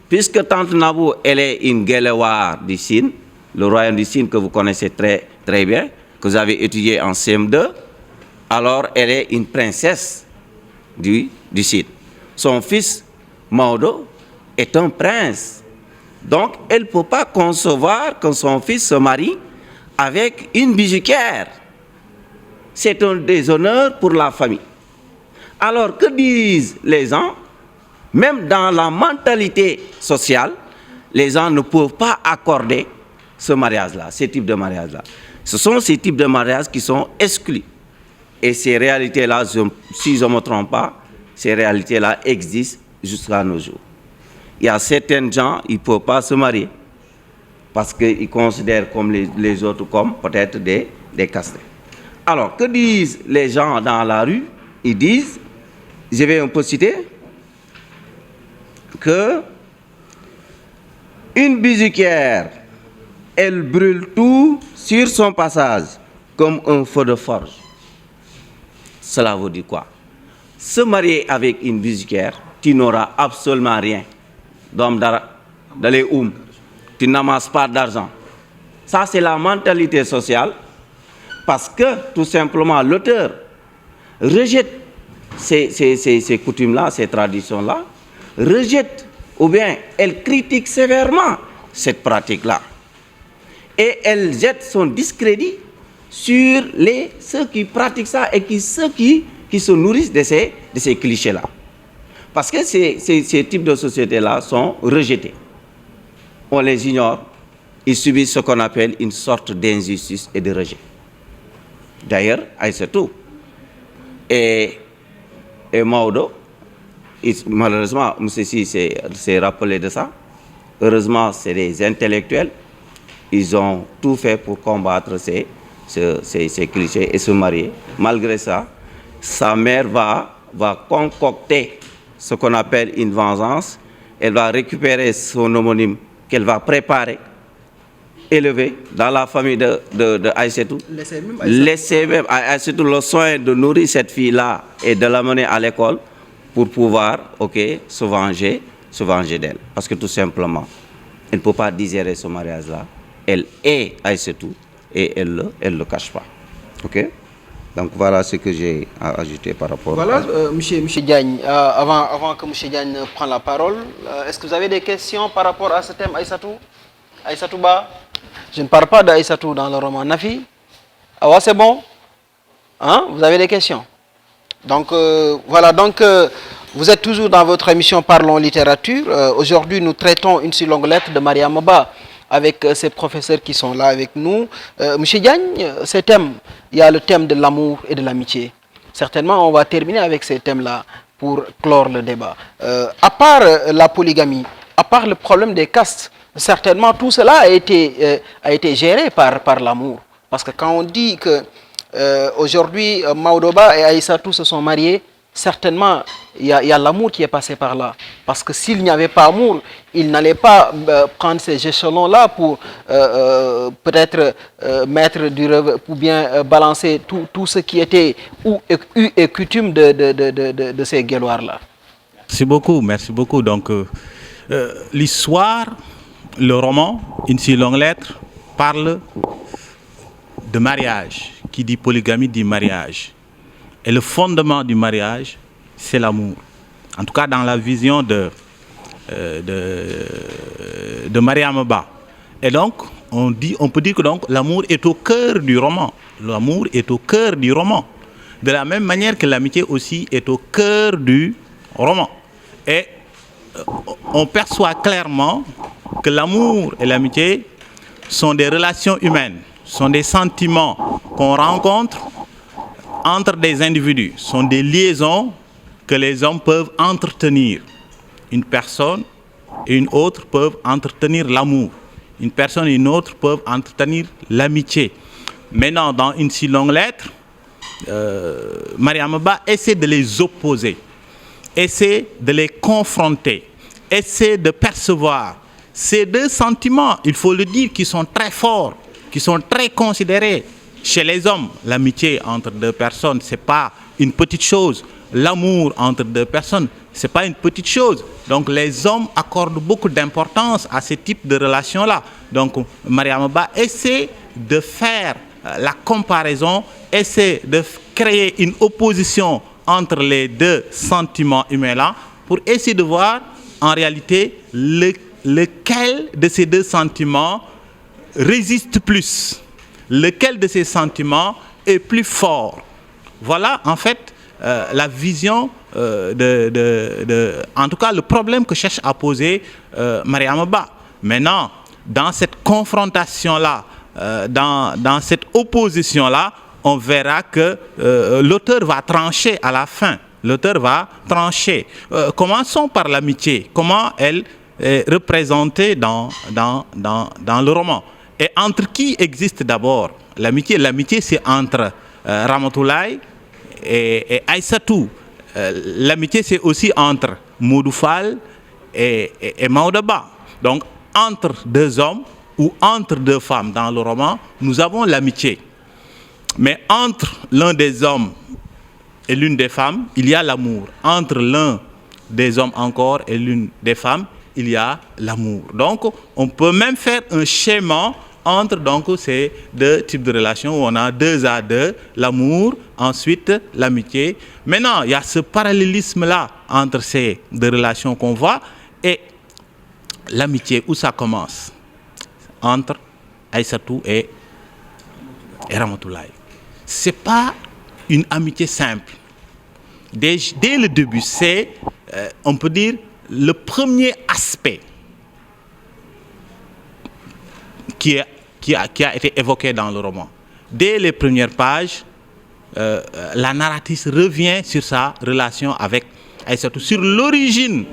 Puisque Tante Nabou, elle est une Guelewar du Sine, le royaume du Sine que vous connaissez très, très bien, que vous avez étudié en CM2, alors elle est une princesse du Sine. Son fils, Maodo, est un prince. Donc, elle ne peut pas concevoir que son fils se marie avec une bijoutière. C'est un déshonneur pour la famille. Alors, que disent les gens? Même dans la mentalité sociale, les gens ne peuvent pas accorder ce mariage-là, ce type de mariage-là. Ce sont ces types de mariages qui sont exclus. Et ces réalités-là, si je ne me trompe pas, ces réalités-là existent jusqu'à nos jours. Il y a certains gens, ils ne peuvent pas se marier parce qu'ils considèrent comme les autres comme peut-être des castrés. Alors, que disent les gens dans la rue? Ils disent, je vais un peu citer, que une bijoutière, elle brûle tout sur son passage comme un feu de forge. Cela veut dire quoi? Se marier avec une bijoutière, tu n'auras absolument rien. Tu n'amasses pas d'argent. Ça, c'est la mentalité sociale parce que, tout simplement, l'auteur rejette ces coutumes-là, ces traditions-là, rejette ou bien elle critique sévèrement cette pratique-là. Et elle jette son discrédit sur ceux qui pratiquent ça et ceux qui se nourrissent de ces clichés-là. Parce que ces types de sociétés-là sont rejetés. On les ignore, ils subissent ce qu'on appelle une sorte d'injustice et de rejet. D'ailleurs, Aïssatou et Maodo, malheureusement, M. Si s'est rappelé de ça. Heureusement, c'est des intellectuels. Ils ont tout fait pour combattre ces clichés et se marier. Malgré ça, sa mère va concocter ce qu'on appelle une vengeance. Elle va récupérer son homonyme qu'elle va préparer, élever dans la famille de Aïssatou. Laisser même à Aïssatou le soin de nourrir cette fille-là et de l'amener à l'école pour pouvoir se venger d'elle. Parce que tout simplement, elle ne peut pas digérer ce mariage-là. Elle est Aïssatou et elle ne le cache pas. OK? Donc voilà ce que j'ai à ajouter par rapport à... Voilà, Monsieur Diagne, avant que M. Diagne prenne la parole, est-ce que vous avez des questions par rapport à ce thème, Aïssatou? Aïssatou Ba? Je ne parle pas d'Aïssatou dans le roman Nafi. Ah ouais, c'est bon? Hein? Vous avez des questions? Donc voilà, vous êtes toujours dans votre émission Parlons littérature. Aujourd'hui, nous traitons une si longue lettre de Mariama Ba avec ces professeurs qui sont là avec nous. Monsieur Diagne, ces thèmes, il y a le thème de l'amour et de l'amitié. Certainement, on va terminer avec ces thèmes-là pour clore le débat. À part la polygamie, à part le problème des castes, certainement tout cela a été géré par l'amour. Parce que quand on dit que aujourd'hui, Maodoba et Aïssatou se sont mariés, certainement, il y a l'amour qui est passé par là. Parce que s'il n'y avait pas amour, il n'allait pas prendre ces échelons-là pour peut-être mettre du rêve, ou bien balancer tout ce qui était eu et coutume de ces guéloirs-là. Merci beaucoup. Donc, l'histoire, le roman, une si longue lettre, parle de mariage. Qui dit polygamie dit mariage. Et le fondement du mariage, c'est l'amour. En tout cas, dans la vision de Mariama Ba. Et donc, on peut dire que l'amour est au cœur du roman. L'amour est au cœur du roman. De la même manière que l'amitié aussi est au cœur du roman. Et on perçoit clairement que l'amour et l'amitié sont des relations humaines, sont des sentiments qu'on rencontre entre des individus, sont des liaisons que les hommes peuvent entretenir. Une personne et une autre peuvent entretenir l'amour. Une personne et une autre peuvent entretenir l'amitié. Maintenant, dans une si longue lettre, Mariama Ba essaie de les opposer, essaie de les confronter, essaie de percevoir ces deux sentiments, il faut le dire, qui sont très forts, qui sont très considérés chez les hommes. L'amitié entre deux personnes, ce n'est pas une petite chose. L'amour entre deux personnes, ce n'est pas une petite chose. Donc les hommes accordent beaucoup d'importance à ce type de relations-là. Donc Mariama Ba essaie de faire la comparaison, essaie de créer une opposition entre les deux sentiments humains-là pour essayer de voir en réalité lequel de ces deux sentiments résiste plus. Lequel de ces sentiments est plus fort? Voilà en fait la vision en tout cas le problème que cherche à poser Mariama Ba. Maintenant, dans cette confrontation-là dans cette opposition-là, on verra que l'auteur va trancher à la fin. L'auteur va trancher. Commençons par l'amitié. Comment elle est représentée dans le roman. Et entre qui existe d'abord l'amitié? L'amitié, c'est entre Ramatoulaye et Aïssatou. L'amitié, c'est aussi entre Modou Fall et Maodo Ba. Donc, entre deux hommes ou entre deux femmes dans le roman, nous avons l'amitié. Mais entre l'un des hommes et l'une des femmes, il y a l'amour. Entre l'un des hommes encore et l'une des femmes, il y a l'amour. Donc, on peut même faire un schéma entre donc, ces deux types de relations où on a 2 à 2, l'amour, ensuite l'amitié. Maintenant, il y a ce parallélisme-là entre ces deux relations qu'on voit et l'amitié, où ça commence? Entre Aïssatou et Ramatoulaye. Ce n'est pas une amitié simple. Dès le début, c'est, on peut dire, le premier aspect qui a été évoqué dans le roman. Dès les premières pages, la narratrice revient sur sa relation avec Aïssatou, sur l'origine.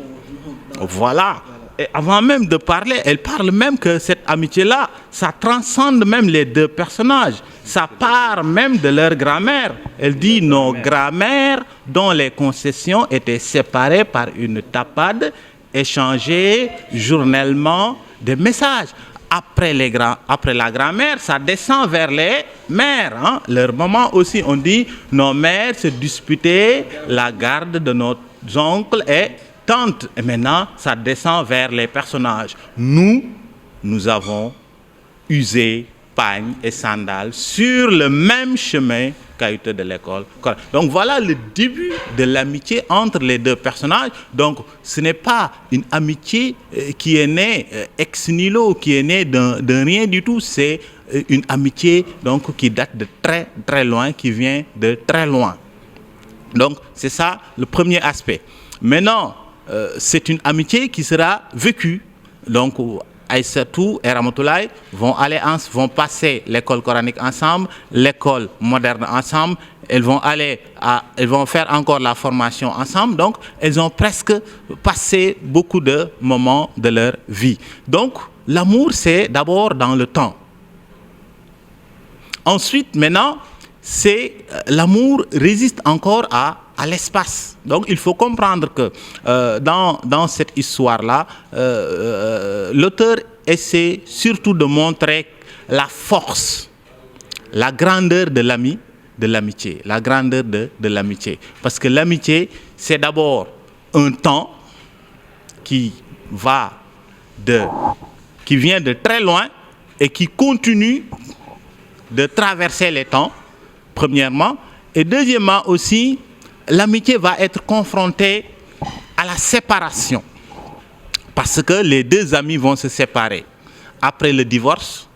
Voilà. Et avant même de parler, elle parle même que cette amitié-là, ça transcende même les deux personnages. Ça part même de leur grammaire. Elle dit nos grammaires dont les concessions étaient séparées par une tapade, échangées journellement des messages. Après la grammaire, ça descend vers les mères. Hein. Leur maman aussi, on dit nos mères se disputaient la garde de nos oncles et tantes. Et maintenant, ça descend vers les personnages. Nous avons usé pagne et sandales sur le même chemin caillouteux de l'école. Donc voilà le début de l'amitié entre les deux personnages. Donc ce n'est pas une amitié qui est née ex nihilo, qui est née de rien du tout. C'est une amitié donc, qui date de très très loin, qui vient de très loin. Donc c'est ça le premier aspect. Maintenant, c'est une amitié qui sera vécue. Donc Aïssatou et Ramatoulaye vont passer l'école coranique ensemble, l'école moderne ensemble, elles vont faire encore la formation ensemble, donc elles ont presque passé beaucoup de moments de leur vie. Donc l'amour, c'est d'abord dans le temps. Ensuite, maintenant, l'amour résiste encore à l'espace. Donc il faut comprendre que dans cette histoire-là, l'auteur essaie surtout de montrer la force, la grandeur de l'amitié, la grandeur de l'amitié. Parce que l'amitié, c'est d'abord un temps qui vient de très loin et qui continue de traverser les temps, premièrement. Et deuxièmement aussi, l'amitié va être confrontée à la séparation. Parce que les deux amis vont se séparer. Après le divorce,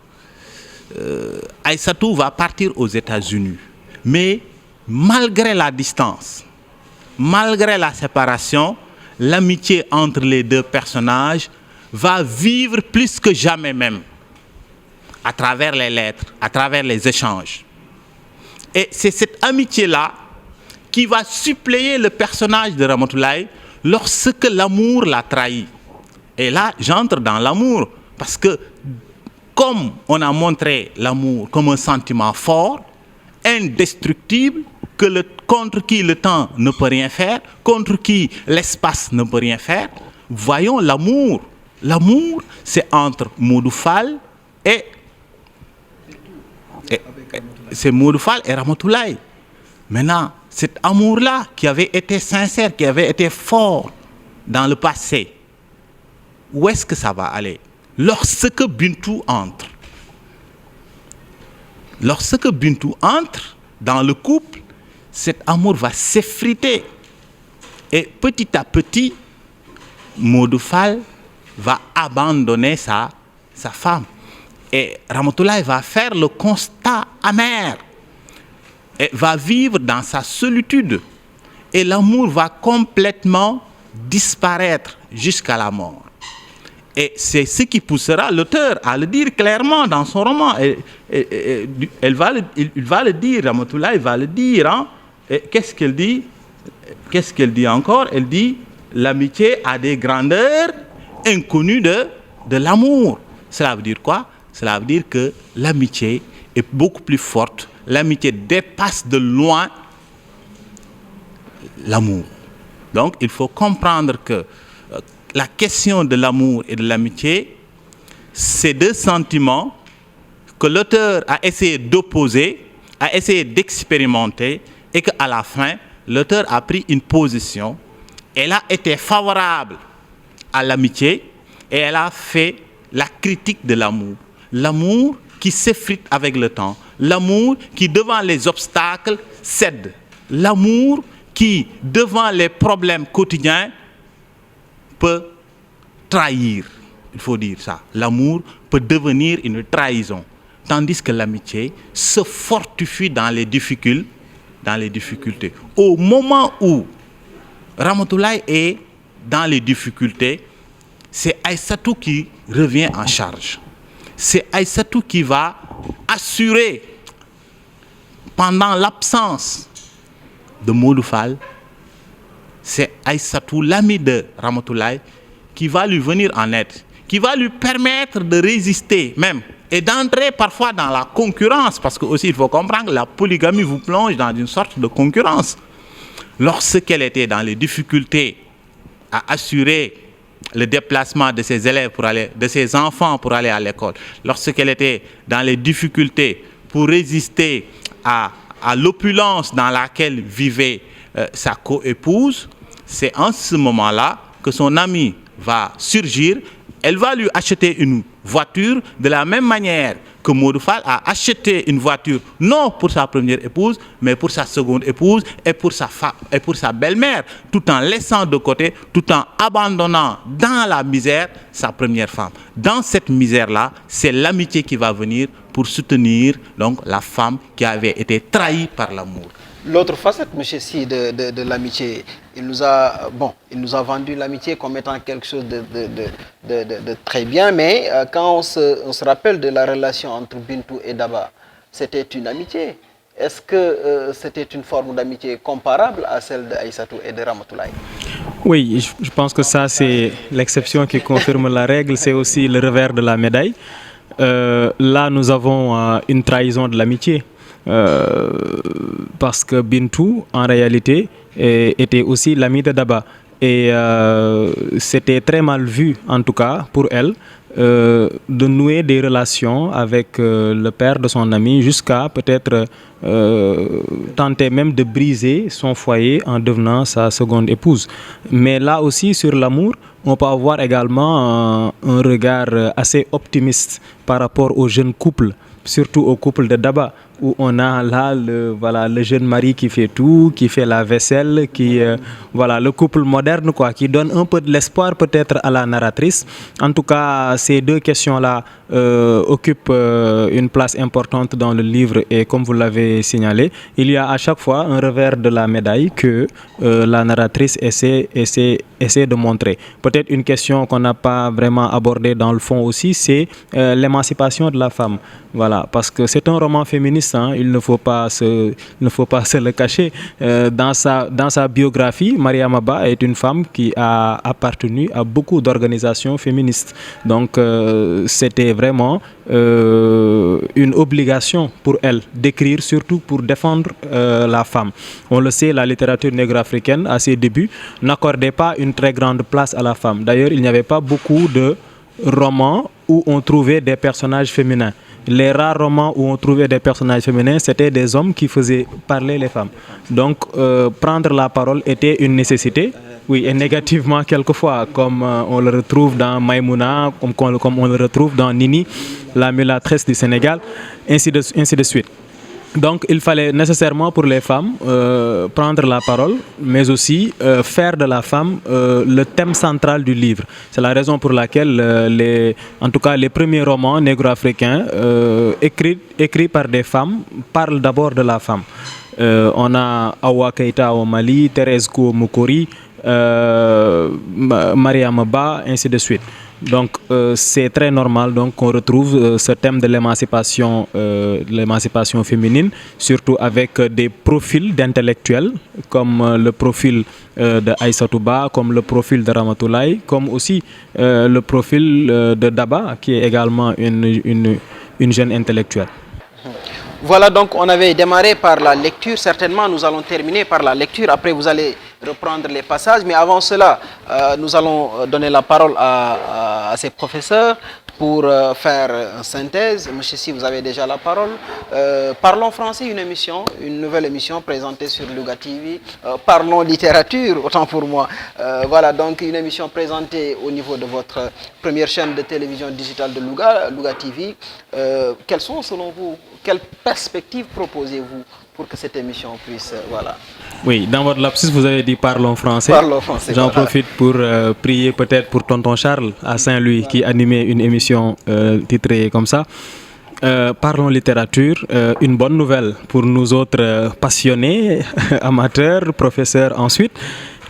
Aïssatou va partir aux États-Unis. Mais malgré la distance, malgré la séparation, l'amitié entre les deux personnages va vivre plus que jamais même. À travers les lettres, à travers les échanges. Et c'est cette amitié-là qui va suppléer le personnage de Ramatoulaye lorsque l'amour l'a trahi. Et là, j'entre dans l'amour, parce que comme on a montré l'amour comme un sentiment fort, indestructible, contre qui le temps ne peut rien faire, contre qui l'espace ne peut rien faire, voyons l'amour. L'amour, c'est entre Modou Fall et Ramatoulaye. Maintenant, cet amour-là qui avait été sincère, qui avait été fort dans le passé, où est-ce que ça va aller? Lorsque Bintou entre. Lorsque Bintou entre dans le couple, cet amour va s'effriter. Et petit à petit, Modou Fall va abandonner sa femme. Et Ramatoulaye va faire le constat amer. Et va vivre dans sa solitude. Et l'amour va complètement disparaître jusqu'à la mort. Et c'est ce qui poussera l'auteur à le dire clairement dans son roman. Il va le dire, Ramatoulaye, il va le dire. Hein. Et qu'est-ce qu'elle dit? Qu'est-ce qu'elle dit encore? Elle dit, l'amitié a des grandeurs inconnues de l'amour. Cela veut dire quoi? Cela veut dire que l'amitié est beaucoup plus forte. L'amitié dépasse de loin l'amour. Donc, il faut comprendre que la question de l'amour et de l'amitié, c'est deux sentiments que l'auteur a essayé d'opposer, a essayé d'expérimenter, et qu'à la fin, l'auteur a pris une position. Elle a été favorable à l'amitié et elle a fait la critique de l'amour. L'amour qui s'effrite avec le temps. L'amour qui, devant les obstacles, cède. L'amour qui, devant les problèmes quotidiens, peut trahir. Il faut dire ça. L'amour peut devenir une trahison. Tandis que l'amitié se fortifie dans les difficultés. Au moment où Ramatoulaye est dans les difficultés, c'est Aïssatou qui revient en charge. C'est Aïssatou qui va assurer, pendant l'absence de Modou Fall, c'est Aïssatou, l'ami de Ramatoulaye, qui va lui venir en aide, qui va lui permettre de résister même et d'entrer parfois dans la concurrence, parce que aussi il faut comprendre que la polygamie vous plonge dans une sorte de concurrence. Lorsqu'elle était dans les difficultés à assurer le déplacement de ses élèves de ses enfants pour aller à l'école, lorsqu'elle était dans les difficultés pour résister à l'opulence dans laquelle vivait sa coépouse, c'est en ce moment-là que son amie va surgir. Elle va lui acheter une voiture de la même manière que Modou Fall a acheté une voiture, non pour sa première épouse, mais pour sa seconde épouse et pour sa belle-mère, tout en laissant de côté, tout en abandonnant dans la misère sa première femme. Dans cette misère-là, c'est l'amitié qui va venir pour soutenir donc la femme qui avait été trahie par l'amour. L'autre facette, monsieur Si, de l'amitié, il nous a vendu l'amitié comme étant quelque chose de très bien, mais quand on se rappelle de la relation entre Bintou et Daba, c'était une amitié. Est-ce que c'était une forme d'amitié comparable à celle d'Aïssatou et de Ramatoulaye? Oui, je pense que ça c'est l'exception qui confirme la règle, c'est aussi le revers de la médaille. Là, nous avons une trahison de l'amitié. Parce que Bintou, en réalité, était aussi l'amie de Daba. Et c'était très mal vu, en tout cas, pour elle, de nouer des relations avec le père de son ami jusqu'à peut-être tenter même de briser son foyer en devenant sa seconde épouse. Mais là aussi, sur l'amour, on peut avoir également un regard assez optimiste par rapport aux jeunes couples, surtout au couple de Daba, où on a là le jeune mari qui fait tout, qui fait la vaisselle, le couple moderne quoi, qui donne un peu de l'espoir peut-être à la narratrice. En tout cas, ces deux questions-là occupent une place importante dans le livre et comme vous l'avez signalé, il y a à chaque fois un revers de la médaille que la narratrice essaie de montrer. Peut-être une question qu'on n'a pas vraiment abordée dans le fond aussi, c'est l'émancipation de la femme. Voilà, parce que c'est un roman féministe, hein, il ne faut pas se le cacher. Dans sa biographie, Mariama Ba est une femme qui a appartenu à beaucoup d'organisations féministes. Donc c'était vraiment une obligation pour elle d'écrire, surtout pour défendre la femme. On le sait, la littérature négro-africaine, à ses débuts, n'accordait pas une très grande place à la femme. D'ailleurs, il n'y avait pas beaucoup de romans où on trouvait des personnages féminins. Les rares romans où on trouvait des personnages féminins, c'était des hommes qui faisaient parler les femmes. Donc, prendre la parole était une nécessité. Oui, et négativement quelquefois, comme on le retrouve dans Maïmouna, comme on le retrouve dans Nini, la mulâtresse du Sénégal, ainsi de suite. Donc, il fallait nécessairement pour les femmes prendre la parole, mais aussi faire de la femme le thème central du livre. C'est la raison pour laquelle, en tout cas, les premiers romans négro-africains écrits par des femmes parlent d'abord de la femme. On a Awa Keïta au Mali, Thérèse Kou Mukori, Mariama Ba, ainsi de suite. Donc c'est très normal donc qu'on retrouve ce thème de l'émancipation féminine, surtout avec des profils d'intellectuels comme le profil de Aïssatou Ba, comme le profil de Ramatoulaye, comme aussi le profil de Daba, qui est également une jeune intellectuelle. Voilà, donc on avait démarré par la lecture. Certainement, nous allons terminer par la lecture. Après, vous allez reprendre les passages. Mais avant cela, nous allons donner la parole à ces professeurs pour faire une synthèse. Monsieur Si, vous avez déjà la parole. Parlons français, une nouvelle émission présentée sur Louga TV. Parlons littérature, autant pour moi. Voilà, donc une émission présentée au niveau de votre première chaîne de télévision digitale de Louga, Louga TV. Quelles sont, selon vous, quelles perspectives proposez-vous pour que cette émission puisse... voilà. Oui, dans votre lapsus, vous avez dit parlons français. Parlons français. J'en voilà. profite pour prier peut-être pour tonton Charles à Saint-Louis qui animait une émission titrée comme ça. Parlons littérature, une bonne nouvelle pour nous autres passionnés, amateurs, professeurs ensuite.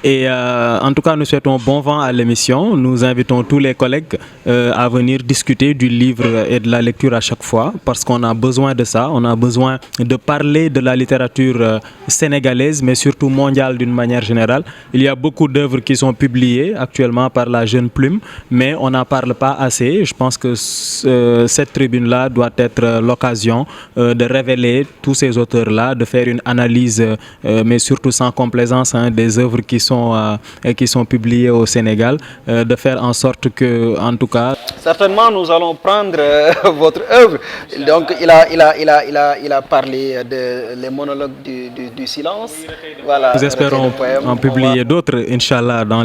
Et en tout cas, nous souhaitons bon vent à l'émission. Nous invitons tous les collègues à venir discuter du livre et de la lecture à chaque fois parce qu'on a besoin de ça. On a besoin de parler de la littérature sénégalaise, mais surtout mondiale d'une manière générale. Il y a beaucoup d'œuvres qui sont publiées actuellement par la Jeune Plume, mais on n'en parle pas assez. Je pense que cette tribune-là doit être l'occasion de révéler tous ces auteurs-là, de faire une analyse, mais surtout sans complaisance, des œuvres qui sont publiés au Sénégal, de faire en sorte que, en tout cas... Certainement, nous allons prendre votre œuvre. Donc, il a parlé les monologues du silence. Voilà, nous espérons en publier d'autres, Inch'Allah, dans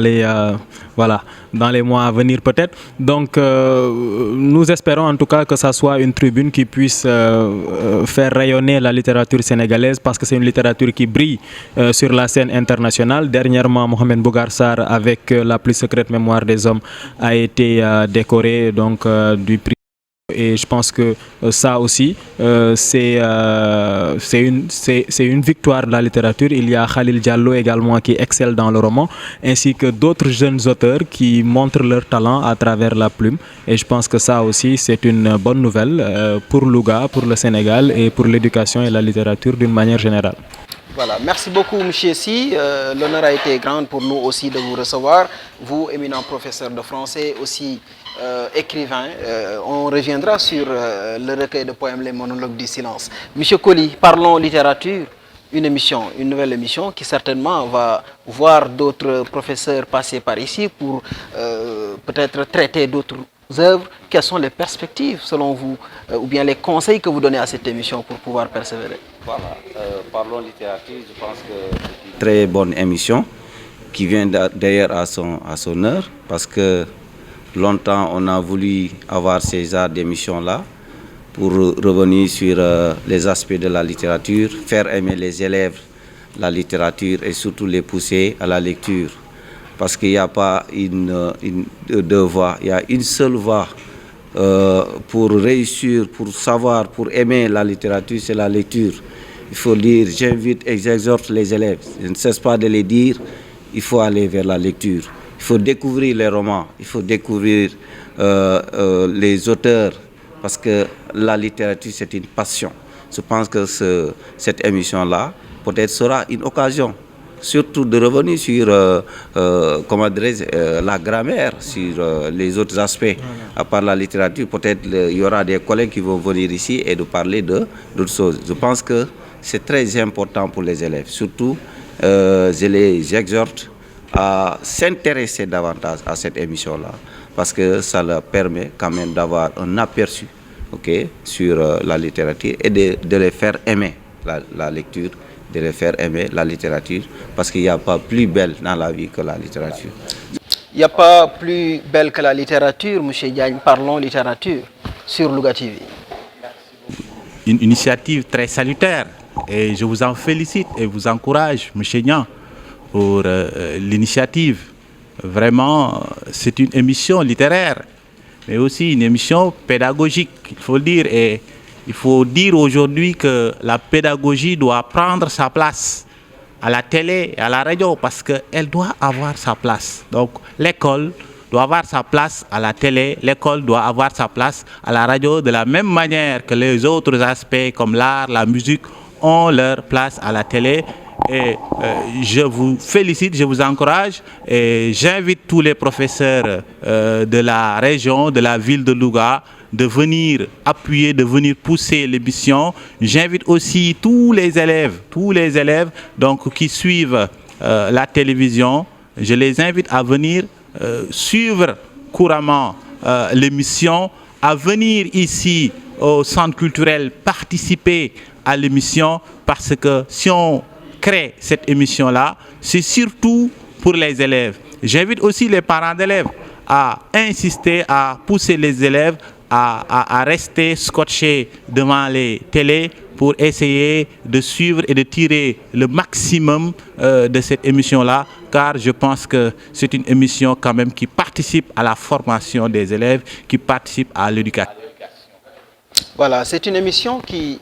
les mois à venir peut-être. Donc, nous espérons en tout cas que ça soit une tribune qui puisse faire rayonner la littérature sénégalaise parce que c'est une littérature qui brille sur la scène internationale. Dernièrement, Mohamed Bougar Sarr, avec la plus secrète mémoire des hommes, a été décoré donc du prix. Et je pense que ça aussi, c'est une victoire de la littérature. Il y a Khalil Diallo également qui excelle dans le roman, ainsi que d'autres jeunes auteurs qui montrent leur talent à travers la plume. Et je pense que ça aussi, c'est une bonne nouvelle pour Louga, pour le Sénégal et pour l'éducation et la littérature d'une manière générale. Voilà, merci beaucoup M. Si. L'honneur a été grand pour nous aussi de vous recevoir. Vous, éminent professeur de français, aussi écrivain. On reviendra sur le recueil de poèmes Les monologues du silence. M. Colli, parlons littérature. Une nouvelle émission qui certainement va voir d'autres professeurs passer par ici pour peut-être traiter d'autres œuvres. Quelles sont les perspectives selon vous ou bien les conseils que vous donnez à cette émission pour pouvoir persévérer? Voilà, parlons littérature, je pense que c'est une très bonne émission qui vient d'ailleurs à son heure parce que longtemps on a voulu avoir ces genres d'émissions-là pour revenir sur les aspects de la littérature, faire aimer les élèves la littérature et surtout les pousser à la lecture. Parce qu'il n'y a pas deux voies, il y a une seule voie pour réussir, pour savoir, pour aimer la littérature, c'est la lecture. Il faut dire, j'invite et j'exhorte les élèves, je ne cesse pas de les dire, il faut aller vers la lecture. Il faut découvrir les romans, il faut découvrir les auteurs, parce que la littérature, c'est une passion. Je pense que cette émission-là, peut-être sera une occasion, surtout de revenir sur la grammaire, sur les autres aspects. À part la littérature, peut-être il y aura des collègues qui vont venir ici et de parler d'autres choses. Je pense que c'est très important pour les élèves. Surtout, je les exhorte à s'intéresser davantage à cette émission-là, parce que ça leur permet quand même d'avoir un aperçu sur la littérature et de les faire aimer la lecture, de les faire aimer la littérature, parce qu'il n'y a pas plus belle dans la vie que la littérature. Il n'y a pas plus belle que la littérature, M. Diagne. Parlons littérature sur Louga TV. Une initiative très salutaire et je vous en félicite et vous encourage, M. Nian, pour l'initiative. Vraiment, c'est une émission littéraire, mais aussi une émission pédagogique, il faut le dire. Et il faut dire aujourd'hui que la pédagogie doit prendre sa place à la télé et à la radio parce qu'elle doit avoir sa place. Donc l'école doit avoir sa place à la télé, l'école doit avoir sa place à la radio, de la même manière que les autres aspects comme l'art, la musique ont leur place à la télé. Et je vous félicite, je vous encourage et j'invite tous les professeurs de la région, de la ville de Louga, de venir appuyer, de venir pousser l'émission. J'invite aussi tous les élèves donc, qui suivent la télévision. Je les invite à venir suivre couramment l'émission, à venir ici au centre culturel participer à l'émission, parce que si on crée cette émission-là, c'est surtout pour les élèves. J'invite aussi les parents d'élèves à insister, à pousser les élèves à rester scotchés devant les télés pour essayer de suivre et de tirer le maximum de cette émission-là, car je pense que c'est une émission quand même qui participe à la formation des élèves, qui participe à l'éducation. Voilà, c'est une émission qui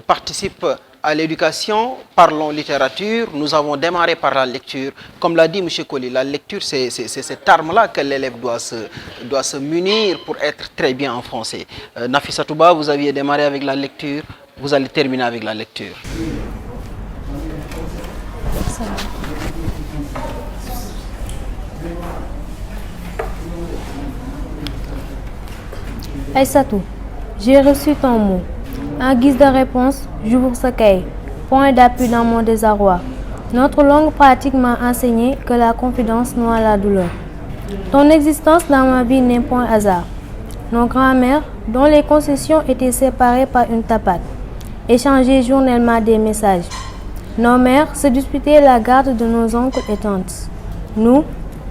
participe à l'éducation. Parlons littérature. Nous avons démarré par la lecture. Comme l'a dit M. Colli, la lecture, c'est cette arme-là que l'élève doit se munir pour être très bien en français. Nafissa Touba, vous aviez démarré avec la lecture. Vous allez terminer avec la lecture. Aïssatou, j'ai reçu ton mot. En guise de réponse, j'ouvre ce cahier. Point d'appui dans mon désarroi. Notre longue pratique m'a enseigné que la confidence noie la douleur. Ton existence dans ma vie n'est point hasard. Nos grands-mères, dont les concessions étaient séparées par une tapade, échangeaient journellement des messages. Nos mères se disputaient la garde de nos oncles et tantes. Nous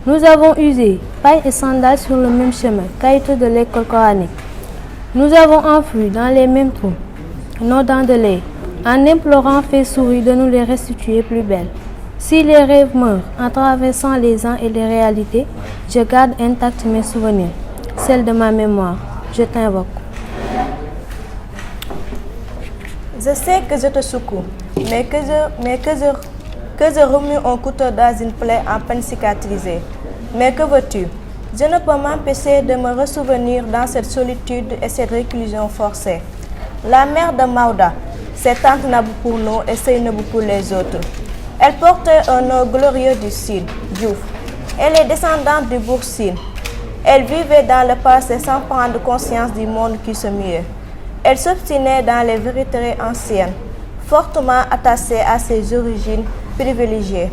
avons usé paille et sandales sur le même chemin, caïteux de l'école coranique. Nous avons enfoui dans les mêmes trous nos dents de lait, en implorant fait souris de nous les restituer plus belles. Si les rêves meurent en traversant les ans et les réalités, je garde intacts mes souvenirs, celles de ma mémoire. Je t'invoque. Je sais que je te secoue, mais que je remue un couteau dans une plaie en peine cicatrisée. Mais que veux-tu? Je ne peux m'empêcher de me ressouvenir dans cette solitude et cette réclusion forcée. La mère de Maouda, c'est tante Nabou pour nous et Seynabou pour les autres. Elle portait un nom glorieux du Sine, Diouf. Elle est descendante du bourg Sine. Elle vivait dans le passé sans prendre conscience du monde qui se muait. Elle s'obstinait dans les vérités anciennes, fortement attachée à ses origines privilégiées.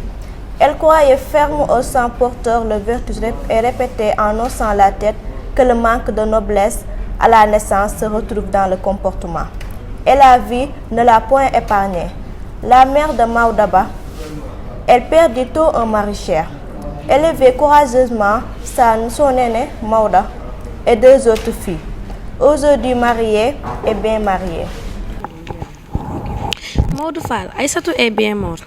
Elle croyait ferme au sang porteur le vertu et répétait en haussant la tête que le manque de noblesse à la naissance se retrouve dans le comportement. Et la vie ne l'a point épargnée. La mère de Maoudaba, elle perdit tôt un mari cher. Elle élevait courageusement son aîné Maouda et deux autres filles, aujourd'hui mariées et bien mariées. Maodo Fall, Aïssatou est bien mort.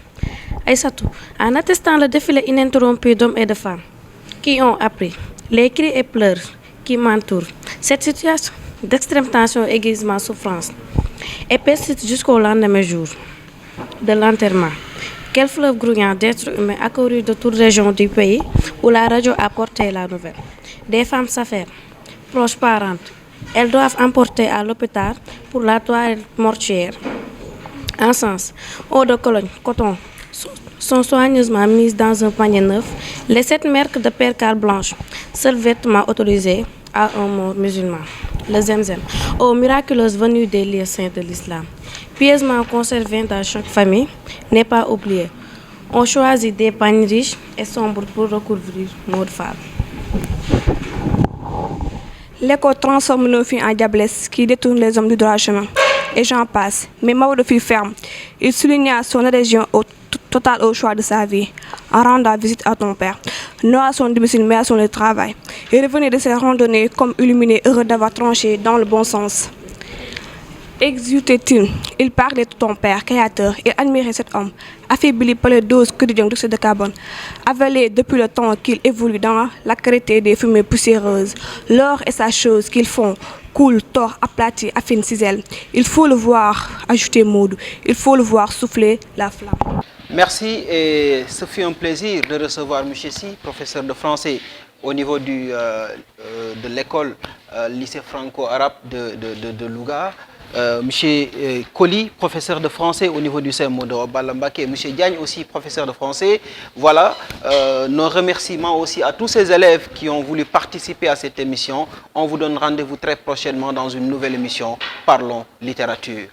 Aïssatou, en attestant le défilé ininterrompu d'hommes et de femmes qui ont appris les cris et pleurs qui m'entourent, cette situation d'extrême tension, aiguisement, souffrance, et persiste jusqu'au lendemain jour de l'enterrement. Quel fleuve grouillant d'êtres humains accourus de toute région du pays où la radio a porté la nouvelle. Des femmes s'affairent, proches parentes. Elles doivent emporter à l'hôpital pour la toilette mortuaire. Encens, eau de Cologne, coton sont soigneusement mises dans un panier neuf. Les 7 marques de percale blanche, seul vêtement autorisé à un mort musulman. Le zemzem, eau miraculeuse venue des lieux saints de l'islam, pieusement conservée dans chaque famille, n'est pas oublié. On choisit des pagnes riches et sombres pour recouvrir Maodo Fall. L'école transforme nos filles en diablesses qui détournent les hommes du droit chemin. Et j'en passe. Mais Maodo fut ferme. Il souligna son adhésion totale au choix de sa vie en rendant visite à ton père, non à son domicile mais à son lieu de travail. Il revenait de ses randonnées comme illuminé, heureux d'avoir tranché dans le bon sens. Exultait-il, il parlait de ton père, créateur, il admirait cet homme, affaibli par les doses quotidiennes d'oxyde de carbone, avalé depuis le temps qu'il évolue dans la qualité des fumées poussiéreuses. L'or est sa chose qu'ils font, coule, tord, aplati, affine, cisèle. Il faut le voir, ajouter Maodo, il faut le voir souffler la flamme. Merci et ce fut un plaisir de recevoir M. Si, professeur de français au niveau de l'école lycée franco-arabe de Louga. Monsieur Koli, professeur de français au niveau du CEM Modou Awa Balla Mbacké, monsieur Diagne aussi, professeur de français. Voilà, nos remerciements aussi à tous ces élèves qui ont voulu participer à cette émission. On vous donne rendez-vous très prochainement dans une nouvelle émission Parlons littérature.